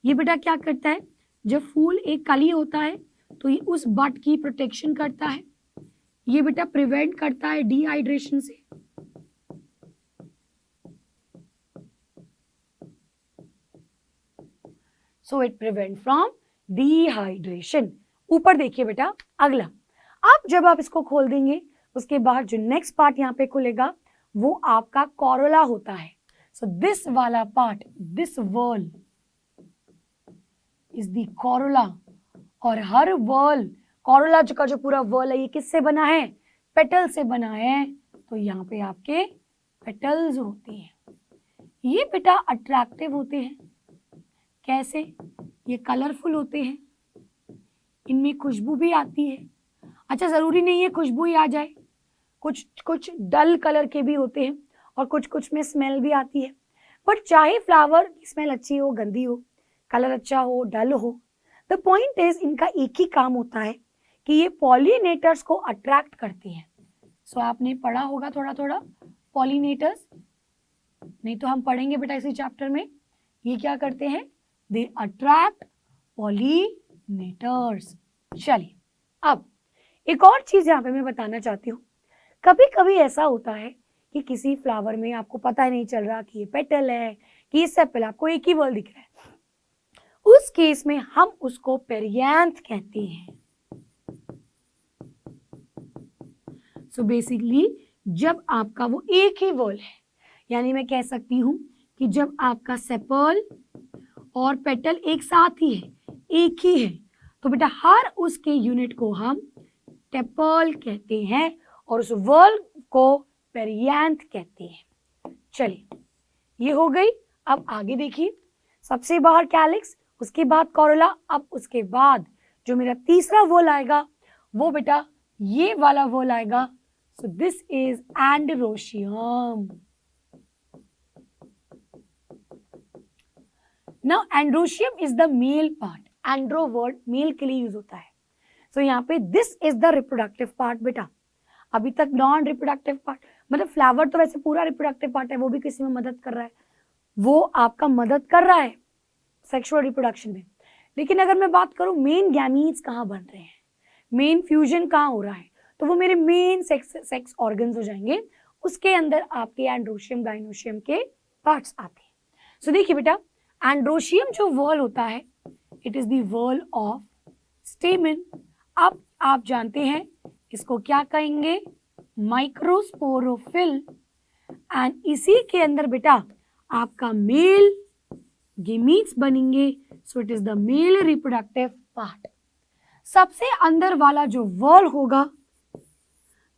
ये बेटा क्या करता है, जब फूल एक कली होता है तो ये उस बड की प्रोटेक्शन करता है, ये बेटा प्रिवेंट करता है डिहाइड्रेशन से। So it prevent from dehydration. ऊपर देखिए बेटा अगला, अब जब आप इसको खोल देंगे उसके बाद जो नेक्स्ट पार्ट यहाँ पे खुलेगा वो आपका कोरोला होता है। सो दिस वाला part, this whorl is the corolla. और हर व्हर्ल, कोरोला का जो पूरा व्हर्ल है ये किससे बना है, पेटल से बना है। तो यहाँ पे आपके पेटल्स होते हैं, ये बेटा अट्रैक्टिव होते हैं। कैसे, ये कलरफुल होते हैं, इनमें खुशबू भी आती है। अच्छा, जरूरी नहीं है खुशबू ही आ जाए, कुछ डल कलर के भी होते हैं और कुछ में स्मेल भी आती है। बट चाहे फ्लावर की स्मेल अच्छी हो, गंदी हो, कलर अच्छा हो, डल हो, द पॉइंट इज इनका एक ही काम होता है कि ये पॉलिनेटर्स को अट्रैक्ट करते हैं। सो आपने पढ़ा होगा थोड़ा थोड़ा पॉलिनेटर्स, नहीं तो हम पढ़ेंगे बेटा इसी चैप्टर में। ये क्या करते हैं, दे अट्रैक्ट पॉलिनेटर्स। चलिए, अब एक और चीज यहाँ पे मैं बताना चाहती हूँ। कभी कभी ऐसा होता है कि किसी फ्लावर में आपको पता ही नहीं चल रहा कि ये पेटल है कि ये सेपल, आपको एक ही वर्ड दिख रहा है। उस केस में हम उसको पेरियांथ कहते हैं। सो बेसिकली जब आपका वो एक ही वर्ड है, यानी मैं कह सकती हूं कि जब आपका सेपल और पेटल एक साथ ही है, एक ही है, तो बेटा हर उसके यूनिट को हम टेपल कहते हैं और उस वर्ड को पेरियांथ कहते हैं। चलिए, ये हो गई। अब आगे देखिए, सबसे बाहर कैलिक्स, उसके बाद कोरोला, अब उसके बाद जो मेरा तीसरा वोल आएगा वो बेटा ये वाला वोल आएगा। So this is androecium. Now androecium is the male part. Andro word male के लिए यूज होता है। सो यहाँ पे this is the reproductive part बेटा। अभी तक नॉन रिप्रोडक्टिव पार्ट, मतलब फ्लावर तो वैसे पूरा रिप्रोडक्टिव पार्ट है, वो भी किसी में मदद कर रहा है, वो आपका मदद कर रहा है सेक्सुअल रिप्रोडक्शन में। लेकिन अगर मैं बात करूं मेन गैमीट्स कहाँ बन रहे हैं, मेन फ्यूजन कहाँ हो रहा है, तो वो मेरे मेन सेक्स ऑर्गन्स हो जाएंगे। उसके अंदर आपके एंड्रोशियम गाइनोशियम के पार्ट्स आते हैं। सो देखिए बेटा, एंड्रोशियम जो वॉल होता है, it is the wall of स्टेमन। अब आप जानते हैं इसको क्या कहेंगे, माइक्रोस्पोरोफिल। एंड इसी के अंदर बेटा आपका मेल गेमीट्स बनेंगे। सो it is the male reproductive part. सबसे अंदर वाला जो वॉल होगा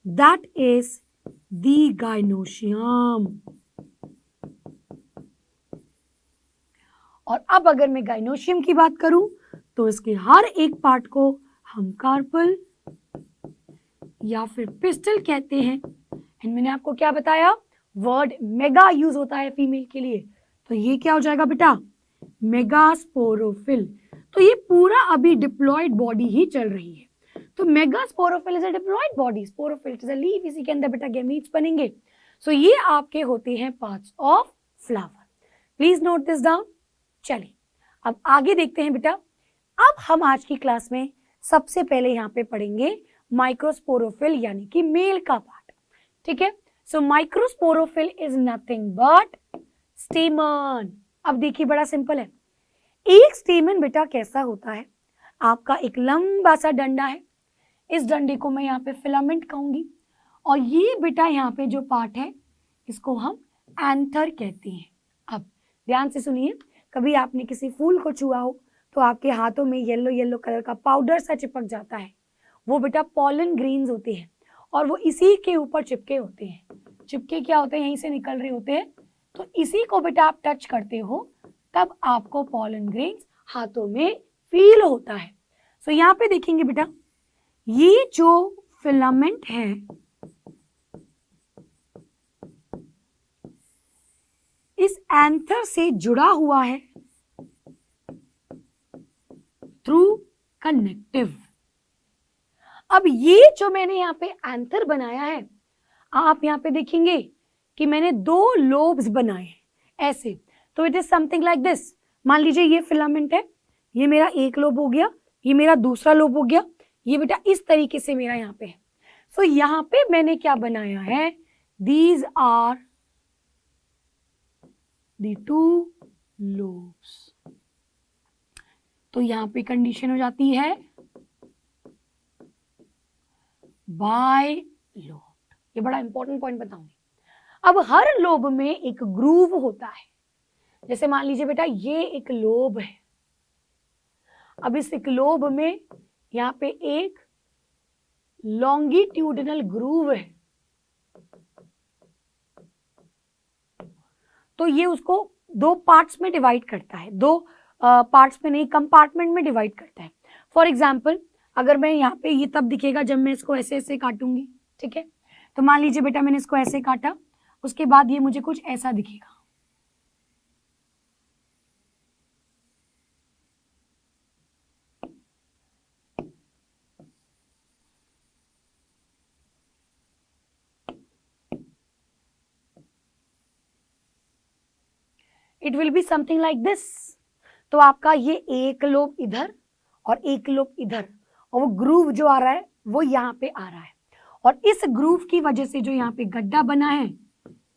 दैट इज द गाइनोशियम। और अब अगर मैं गाइनोशियम की बात करूं तो इसके हर एक पार्ट को हम कार्पल या फिर पिस्टल कहते हैं। एंड मैंने आपको क्या बताया, वर्ड मेगा यूज होता है फीमेल के लिए, तो ये क्या हो जाएगा बेटा, मेगास्पोरोफिल। तो ये पूरा अभी डिप्लॉयड बॉडी ही चल रही है। तो megasporophyll is a diploid body, sporophyll is a leaf, इसी के अंदर बेटा गैमीट्स बनेंगे। सो ये आपके होते हैं parts of flower. Please note this down. चलिए, अब आगे देखते हैं बेटा। अब हम आज की क्लास में सबसे पहले यहाँ पे पढ़ेंगे माइक्रोस्पोरोफिल यानी कि मेल का पार्ट। ठीक है, so microsporophyll is nothing but stamen. अब देखिए बड़ा सिंपल है। एक स्टेमन बेटा कैसा होता है, आपका एक लंबा सा डंडा है, इस डंडे को मैं यहाँ पे फिलामेंट कहूंगी, और ये बेटा यहाँ पे जो पार्ट है इसको हम एंथर कहते हैं। अब ध्यान से सुनिए, कभी आपने किसी फूल को छुआ हो तो आपके हाथों में येलो येलो कलर का पाउडर सा चिपक जाता है, वो बेटा पॉलन ग्रेन्स होते हैं और वो इसी के ऊपर चिपके होते हैं। चिपके क्या होते हैं, यहीं से निकल रहे होते हैं तो इसी को बेटा आप टच करते हो तब आपको पॉलन ग्रेन्स हाथों में फील होता है। सो यहाँ पे देखेंगे बेटा, ये जो फिलामेंट है इस एंथर से जुड़ा हुआ है थ्रू कनेक्टिव। अब ये जो मैंने यहाँ पे एंथर बनाया है, आप यहाँ पे देखेंगे कि मैंने 2 लोब्स बनाए ऐसे, तो it is something like this. मान लीजिए ये फिलामेंट है, ये मेरा एक लोब हो गया, ये मेरा दूसरा लोब हो गया, ये बेटा इस तरीके से मेरा यहाँ पे है। सो यहाँ पे मैंने क्या बनाया है, दीज आर द 2 लोब्स। तो यहाँ पे कंडीशन हो जाती है बाय लोब। ये बड़ा इंपॉर्टेंट पॉइंट बताऊंगी। अब हर लोब में एक ग्रूव होता है। जैसे मान लीजिए बेटा ये एक लोब है, अब इस एक लोब में यहाँ पे एक लॉन्गिट्यूडिनल ग्रूव है, तो ये उसको 2 पार्ट्स में डिवाइड करता है, 2 पार्ट्स में नहीं, कंपार्टमेंट में डिवाइड करता है। फॉर एग्जाम्पल अगर मैं यहाँ पे, ये तब दिखेगा जब मैं इसको ऐसे ऐसे काटूंगी, ठीक है। तो मान लीजिए बेटा मैंने इसको ऐसे काटा, उसके बाद ये मुझे कुछ ऐसा दिखेगा। It will be something like this. तो आपका ये एक लोब इधर और एक लोब इधर, और वो ग्रूव जो आ रहा है वो यहाँ पे आ रहा है, और इस ग्रूव की वजह से जो यहाँ पे गड्ढा बना है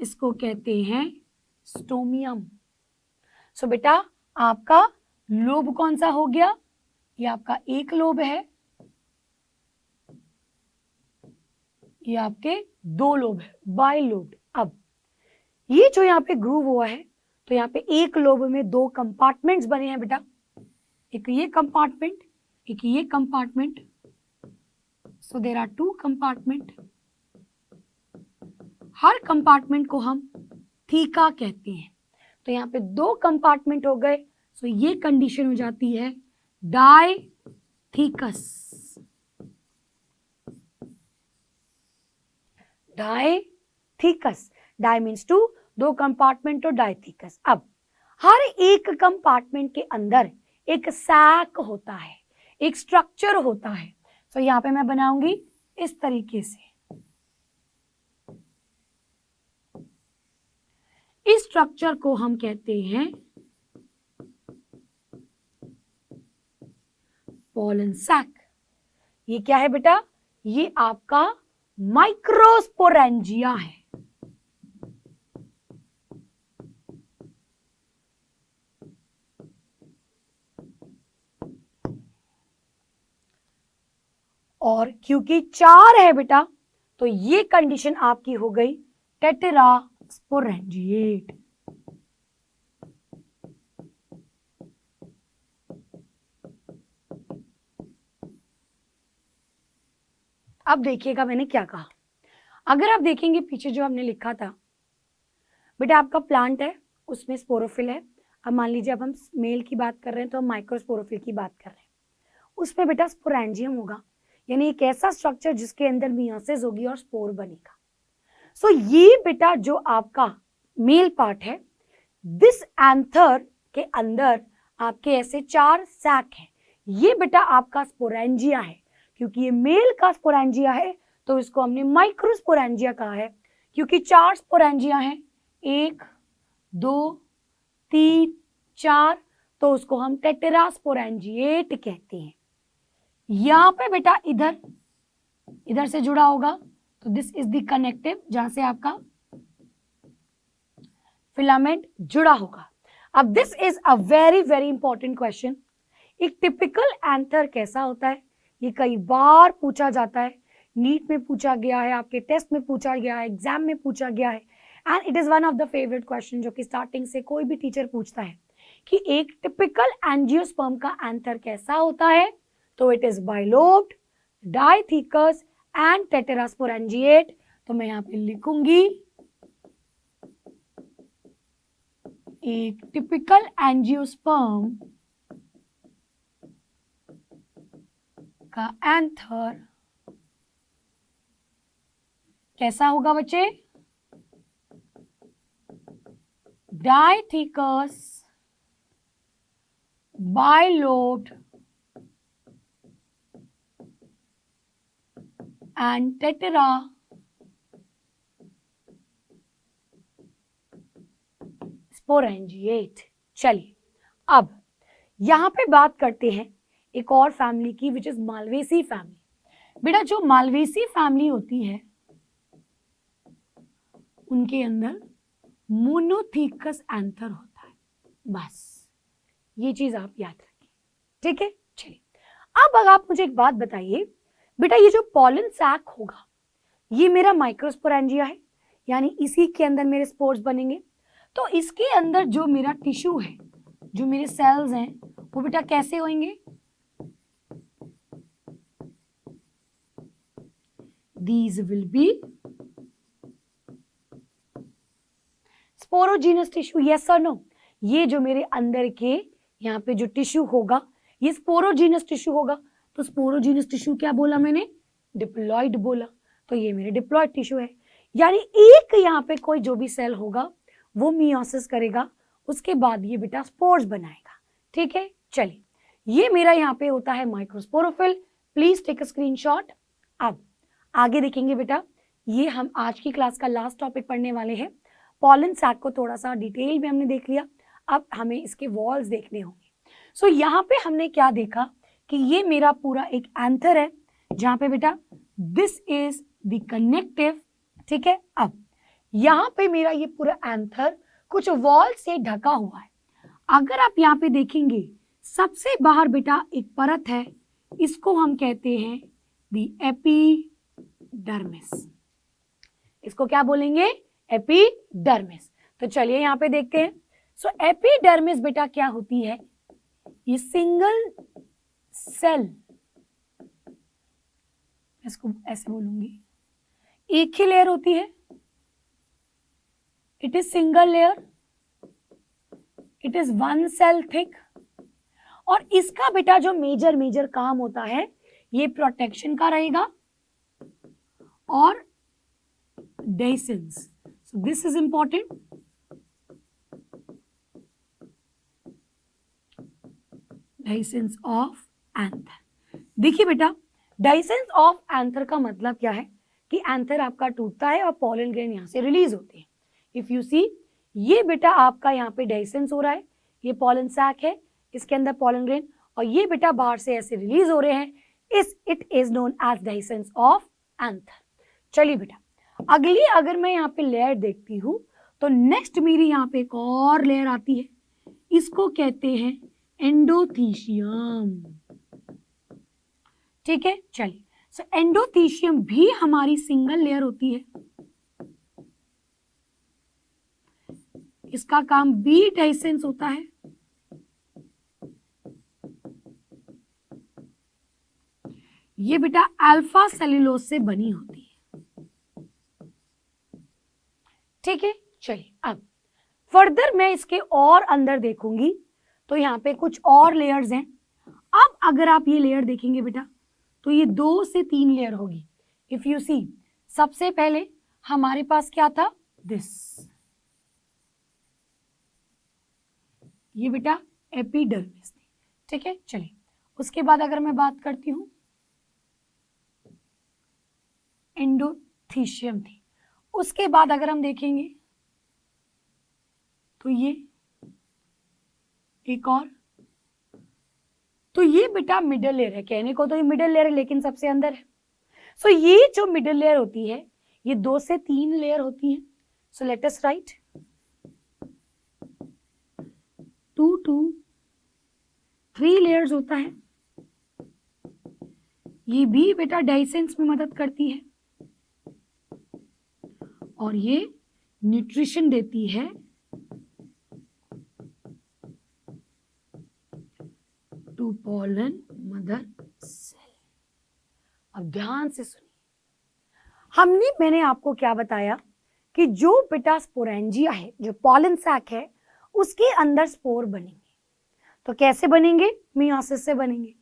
इसको कहते हैं स्टोमियम। सो बेटा आपका लोब कौन सा हो गया, ये आपका एक लोब है, ये आपके 2 लोब है, बाय लोब। अब ये जो यहाँ पे ग्रूव हुआ है, तो यहाँ पे एक लोब में 2 कंपार्टमेंट्स बने हैं बेटा, एक ये कंपार्टमेंट, एक ये compartment. So there are 2 compartment. हर कंपार्टमेंट को हम थीका कहते हैं। तो यहाँ पे 2 कंपार्टमेंट हो गए, सो ये कंडीशन हो जाती है डायथीकस। डायथीकस, डाई मीन्स 2, 2 कंपार्टमेंट और डायथीकस। अब हर एक कंपार्टमेंट के अंदर एक सैक होता है, एक स्ट्रक्चर होता है। तो यहाँ पे मैं बनाऊंगी इस तरीके से। इस स्ट्रक्चर को हम कहते हैं पोलन सैक। ये क्या है बेटा, ये आपका माइक्रोस्पोरेंजिया है। और क्योंकि 4 है बेटा, तो ये कंडीशन आपकी हो गई टेट्रास्पोरेंजिएट। अब देखिएगा मैंने क्या कहा। अगर आप देखेंगे पीछे जो हमने लिखा था बेटा, आपका प्लांट है उसमें स्पोरोफिल है। अब मान लीजिए अब हम मेल की बात कर रहे हैं तो हम माइक्रोस्पोरोफिल की बात कर रहे हैं। उसमें बेटा स्पोरेंजियम होगा, यानी एक ऐसा स्ट्रक्चर जिसके अंदर मियोसिस होगी और स्पोर बनेगा। सो ये बेटा जो आपका मेल पार्ट है, दिस एंथर के अंदर आपके ऐसे 4 सैक हैं। ये बेटा आपका स्पोरेंजिया है। क्योंकि ये मेल का स्पोरेंजिया है तो इसको हमने माइक्रोस्पोरेंजिया कहा है, क्योंकि 4 स्पोरेंजिया हैं, 1 2 3 4, तो उसको हम टेट्रास्पोरेंजिएट कहते हैं। यहां पे बेटा इधर से जुड़ा होगा, तो दिस इज द कनेक्टिव, जहां से आपका फिलामेंट जुड़ा होगा। अब this is a very very important question. एक टिपिकल एंथर कैसा होता है, ये कई बार पूछा जाता है, नीट में पूछा गया है, आपके टेस्ट में पूछा गया है, एग्जाम में पूछा गया है, and it is one of the favourite question जो कि स्टार्टिंग से कोई भी टीचर पूछता है कि एक टिपिकल एंजियोस्पर्म का एंथर कैसा होता है। तो it is bilobed, dithecous and tetrasporangiate. तो मैं यहाँ पे लिखूंगी एक टिपिकल एंजियोस्पर्म का एंथर कैसा होगा बच्चे? डाइथिकस बाइलोब्ड एंड टेट्रा स्पोरेंजिएट। चलिए अब यहां पे बात करते हैं एक और फैमिली की, विच इज मालवेसी फैमिली। बेटा जो मालवेसी फैमिली होती है उनके अंदर मोनोथीकस एंथर होता है। बस ये चीज आप याद रखिए, ठीक है। चलिए अब अगर आप मुझे एक बात बताइए बेटा, ये जो पॉलन सैक होगा ये मेरा माइक्रोस्पोरेंजिया है, यानी इसी के अंदर मेरे स्पोर्स बनेंगे। तो इसके अंदर जो मेरा टिश्यू है, जो मेरे सेल्स हैं, वो बेटा कैसे होंगे? These will be sporogenous tissue, yes और नो? ये जो मेरे अंदर के यहाँ पे जो टिश्यू होगा ये स्पोरोजीनस टिश्यू होगा। तो स्पोरोजीनस टिश्यू क्या बोला मैंने? डिप्लॉइड बोला। तो ये मेरे डिप्लॉइड टिश्यू है, यानी एक यहाँ पे कोई जो भी सेल होगा वो मियोसिस करेगा, उसके बाद ये बेटा स्पोर्स बनाएगा, ठीक है। चलिए ये मेरा यहाँ पे होता है microsporophyll. Please take a screenshot. अब आगे देखेंगे बेटा, ये हम आज की क्लास का लास्ट टॉपिक पढ़ने वाले हैं। पॉलन सैक को थोड़ा सा डिटेल में हमने देख लिया, अब हमें इसके वॉल्स देखने होंगे। सो यहाँ पे हमने क्या देखा कि ये मेरा पूरा एक एंथर है, जहाँ पे बेटा दिस इज द कनेक्टिव, ठीक है। अब यहाँ पे मेरा ये पूरा एंथर कुछ वॉल से ढका हुआ है। अगर आप यहाँ पे देखेंगे सबसे बाहर बेटा एक परत है, इसको हम कहते हैं द एपिडर्मिस। इसको क्या बोलेंगे? एपिडर्मिस। तो चलिए यहाँ पे देखते हैं। सो एपिडर्मिस बेटा क्या होती है? ये सिंगल सेल, इसको ऐसे बोलूंगी, एक ही लेयर होती है। It is single layer, it is one cell thick, और इसका बेटा जो मेजर काम होता है ये प्रोटेक्शन का रहेगा और dehiscence. So this is important. Dehiscence of anther. देखिए बेटा डाइसेंस ऑफ एंथर का मतलब क्या है कि एंथर आपका टूटता है और पॉलन ग्रेन यहां से रिलीज होते हैं। इफ यू सी, ये बेटा आपका यहाँ पे डाइसेंस हो रहा है, ये पॉलन सैक है, इसके अंदर पॉलन ग्रेन, और ये बेटा बाहर से ऐसे रिलीज हो रहे हैं, it is known as dehiscence of anther. चलिए बेटा अगली अगर मैं यहाँ पे लेयर देखती हूँ तो नेक्स्ट मेरी यहाँ पे एक और लेयर आती है, इसको कहते हैं एंडोथीशियम, ठीक है। चलिए सो एंडोथीशियम भी हमारी सिंगल लेयर होती है, इसका काम भी डाइसेंस होता है। ये बेटा अल्फा सेल्यूलोज से बनी होती है, ठीक है। चलिए अब फर्दर मैं इसके और अंदर देखूंगी तो यहाँ पे कुछ और लेयर्स हैं। अब अगर आप ये लेयर देखेंगे बेटा तो ये 2 से 3 लेयर होगी। इफ यू सी, सबसे पहले हमारे पास क्या था? दिस, ये बेटा एपिडर्मिस थी, ठीक है। चलिए उसके बाद अगर मैं बात करती हूं एंडोथीशियम थी, उसके बाद अगर हम देखेंगे तो ये एक और, तो ये बेटा मिडल लेयर है। कहने को तो ये मिडल लेयर है लेकिन सबसे अंदर है। सो ये जो मिडल लेयर होती है ये 2 से 3 लेयर होती है। So let us right 2 to 3 layers होता है। ये भी बेटा डाइसेंस में मदद करती है और ये न्यूट्रिशन देती है टू पॉलन मदर सेल। अब ध्यान से सुनिए, मैंने आपको क्या बताया कि जो बेटा स्पोरेंजिया है, जो पॉलन सैक है, उसके अंदर स्पोर बनेंगे। तो कैसे बनेंगे? मियोसिस से बनेंगे।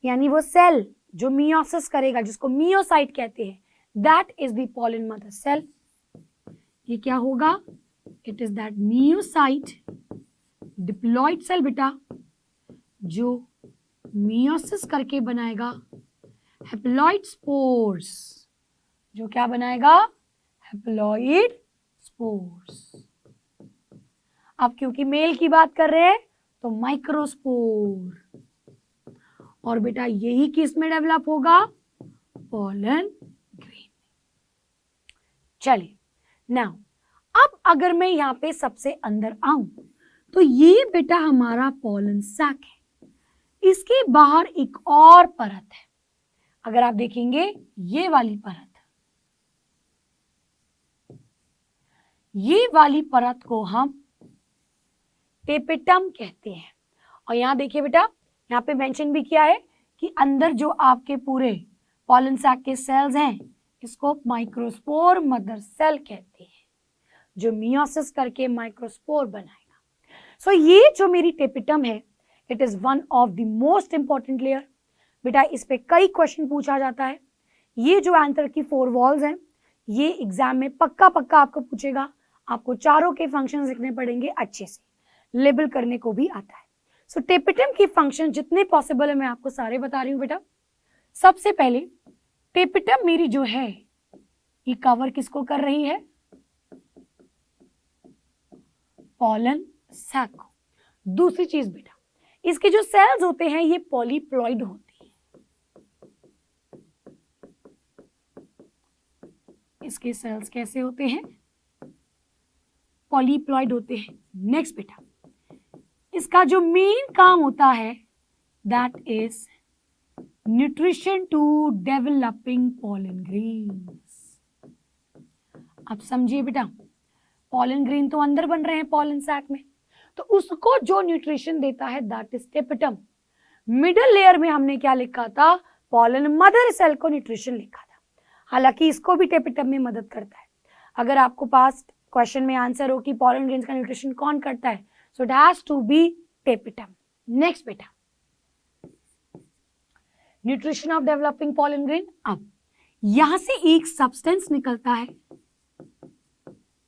यानी वो सेल जो मियोसिस करेगा, जिसको मियोसाइट कहते हैं, that is the pollen mother cell. ये क्या होगा? It is that meiocyte diploid cell बेटा, जो मियोसिस करके बनाएगा हैप्लॉइड स्पोर्स। जो क्या बनाएगा? Haploid spores. अब क्योंकि मेल की बात कर रहे हैं तो माइक्रोस्पोर। और बेटा यही किस में डेवलप होगा? Pollen grain. चलिए नाउ, अब अगर मैं यहां पे सबसे अंदर आऊं तो ये बेटा हमारा पॉलन सैक है। इसके बाहर एक और परत है। अगर आप देखेंगे ये वाली परत, ये वाली परत को हम टेपिटम कहते हैं। और यहां देखिए बेटा, यहाँ पे मेंशन भी किया है कि अंदर जो आपके पूरे पॉलन सैक के सेल्स हैं, इसको माइक्रोस्पोर मदर सेल कहते हैं, जो मियोसिस करके माइक्रोस्पोर बनाएगा। सो ये जो मेरी टेपिटम है, it is one of the most important layer. बेटा इस पे कई क्वेश्चन पूछा जाता है। ये जो एंथर की 4 वॉल्स हैं, ये एग्जाम में पक्का आपको पूछेगा। आपको चारों के फंक्शंस लिखने पड़ेंगे अच्छे से, लेबल करने को भी आता है। सो टेपिटम की फंक्शन जितने पॉसिबल है मैं आपको सारे बता रही हूं बेटा। सबसे पहले टेपिटम मेरी जो है, ये कवर किसको कर रही है? पॉलन सैक को। दूसरी चीज बेटा, इसके जो सेल्स होते हैं ये पॉलीप्लॉइड होते हैं। इसके सेल्स कैसे होते हैं? पॉलीप्लॉइड होते हैं। नेक्स्ट बेटा, इसका जो मेन काम होता है that is nutrition to developing pollen grains. अब समझिए बेटा, पॉलन ग्रेन तो अंदर बन रहे हैं पॉलन सैक में, तो उसको जो न्यूट्रिशन देता है that is tapetum. Middle layer में हमने क्या लिखा था? पॉलन मदर सेल को न्यूट्रिशन लिखा था। हालांकि इसको भी टेपिटम में मदद करता है। अगर आपको पास क्वेश्चन में आंसर हो कि पॉलन ग्रेन्स का न्यूट्रिशन कौन करता है, so it has to be tapetum. Next बेटा, nutrition of developing pollen grain. अब यहां से एक सब्सटेंस निकलता है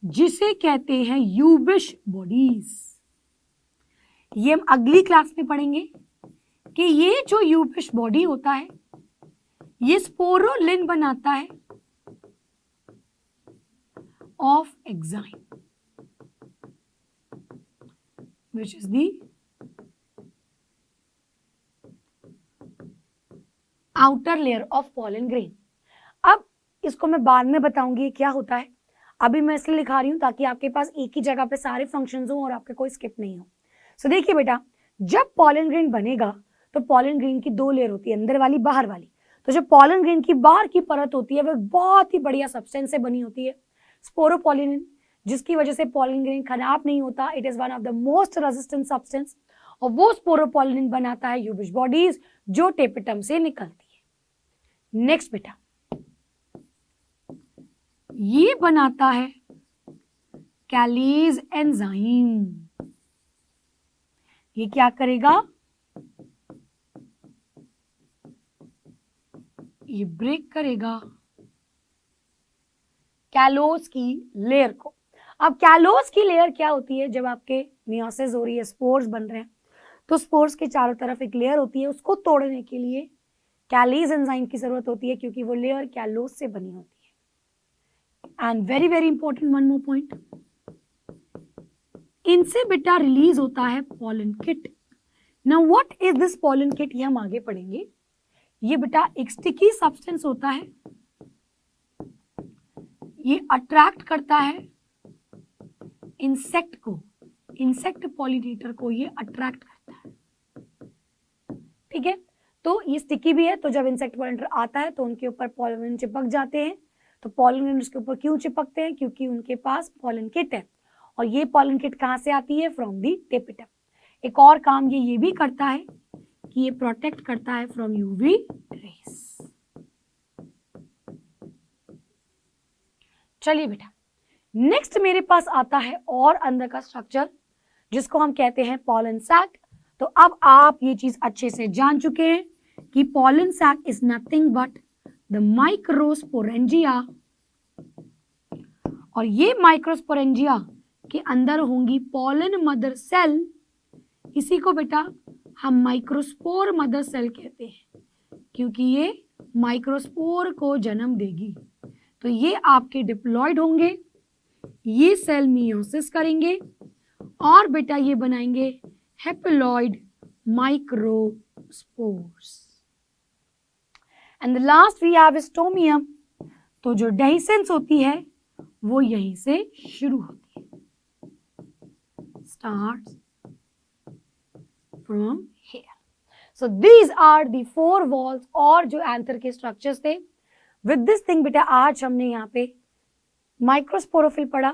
जिसे कहते हैं यूबिश बॉडीज। ये हम अगली क्लास में पढ़ेंगे कि ये जो यूबिश बॉडी होता है, ये स्पोरोलिन बनाता है of enzyme, which is the outer layer of pollen grain। अब इसको मैं बाद में बताऊंगी क्या होता है। अभी मैं इसलिए लिखा रही हूं ताकि आपके पास एक ही जगह पे सारे फंक्शंस हो और आपके कोई स्किप नहीं हो। सो देखिए बेटा, जब पॉलन ग्रेन बनेगा तो पॉलन ग्रेन की 2 लेयर होती है, अंदर वाली बाहर वाली। तो जो पॉलन ग्रेन की बाहर की परत होती है वो बहुत ही बढ़िया सब्सटेंस से बनी होती है, स्पोरोपोलिन, जिसकी वजह से पॉलन ग्रेन खराब नहीं होता। It is one of the most resistant substance, और वो स्पोरोपोलिन बनाता है यूबिश बॉडीज जो टेपिटम से निकलती है। नेक्स्ट बेटा, ये बनाता है कैलेज एंजाइम। ये क्या करेगा? ये ब्रेक करेगा कैलोज की लेयर को। अब कैलोज की लेयर क्या होती है? जब आपके मियोसिस हो रही है, स्पोर्स बन रहे हैं, तो स्पोर्स के चारों तरफ एक लेयर होती है, उसको तोड़ने के लिए कैलेज एंजाइम की जरूरत होती है, क्योंकि वो लेयर कैलोज से बनी होती है। And very very important one more point, इनसे बेटा रिलीज होता है pollen kit. Now what is this pollen kit? ये हम आगे पढ़ेंगे। ये बेटा एक स्टिकी सब्सटेंस होता है, ये अट्रैक्ट करता है इंसेक्ट को, इंसेक्ट पॉलिनेटर को ये अट्रैक्ट करता है। ठीक है, तो ये स्टिकी भी है, तो जब इंसेक्ट पॉलिनेटर आता है तो उनके ऊपर पॉलन चिपक जाते हैं। तो पॉलन उसके ऊपर क्यों चिपकते हैं? क्योंकि उनके पास पॉलन किट है, और ये पॉलन किट कहाँ से आती है? From the tapetum. एक और काम ये भी करता है कि ये प्रोटेक्ट करता है फ्रॉम यूवी रेस। चलिए बेटा, नेक्स्ट मेरे पास आता है और अंदर का स्ट्रक्चर जिसको हम कहते हैं पॉलन सैक। तो अब आप ये चीज अच्छे से जान चुके हैं कि pollen sac is nothing but the microsporangia, और ये माइक्रोस्पोरेंजिया के अंदर होंगी पॉलन मदर सेल। इसी को बेटा हम माइक्रोस्पोर मदर सेल कहते हैं, क्योंकि ये माइक्रोस्पोर को जन्म देगी। तो ये आपके डिप्लॉयड होंगे, ये सेल मियोसिस करेंगे और बेटा ये बनाएंगे haploid microspores. And the last we have stomium. तो जो डेhiscence होती है वो यहीं से शुरू होती है, starts from here. So these are the four walls और जो एंथर के स्ट्रक्चर्स थे। विद दिस थिंग बेटा आज हमने यहाँ पे माइक्रोस्पोरोफिल पढ़ा,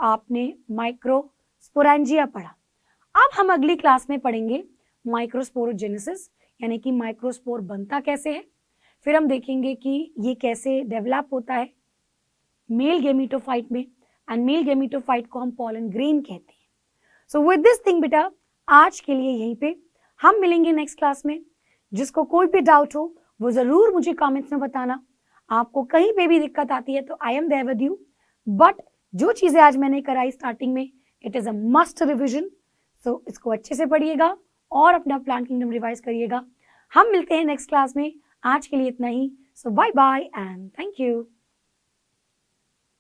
आपने माइक्रोस्पोरेंजिया पढ़ा। अब हम अगली क्लास में पढ़ेंगे माइक्रोस्पोरोजेनेसिस, यानी कि माइक्रोस्पोर बनता कैसे है। फिर हम देखेंगे कि ये कैसे डेवलप होता है मेल गेमिटोफाइट में, एंड मेल गेमिटोफाइट को हम पॉलन ग्रेन कहते हैं। सो विद दिस थिंग बेटा आज के लिए यहीं पे, हम मिलेंगे नेक्स्ट क्लास में। जिसको कोई भी डाउट हो वो जरूर मुझे कमेंट्स में बताना। आपको कहीं पे भी दिक्कत आती है तो I am there with you, but जो चीजें आज मैंने कराई स्टार्टिंग में, it is a must revision. So इसको अच्छे से पढ़िएगा और अपना प्लांट किंगडम रिवाइज करिएगा। हम मिलते हैं नेक्स्ट क्लास में, आज के लिए इतना ही। So bye bye and thank you.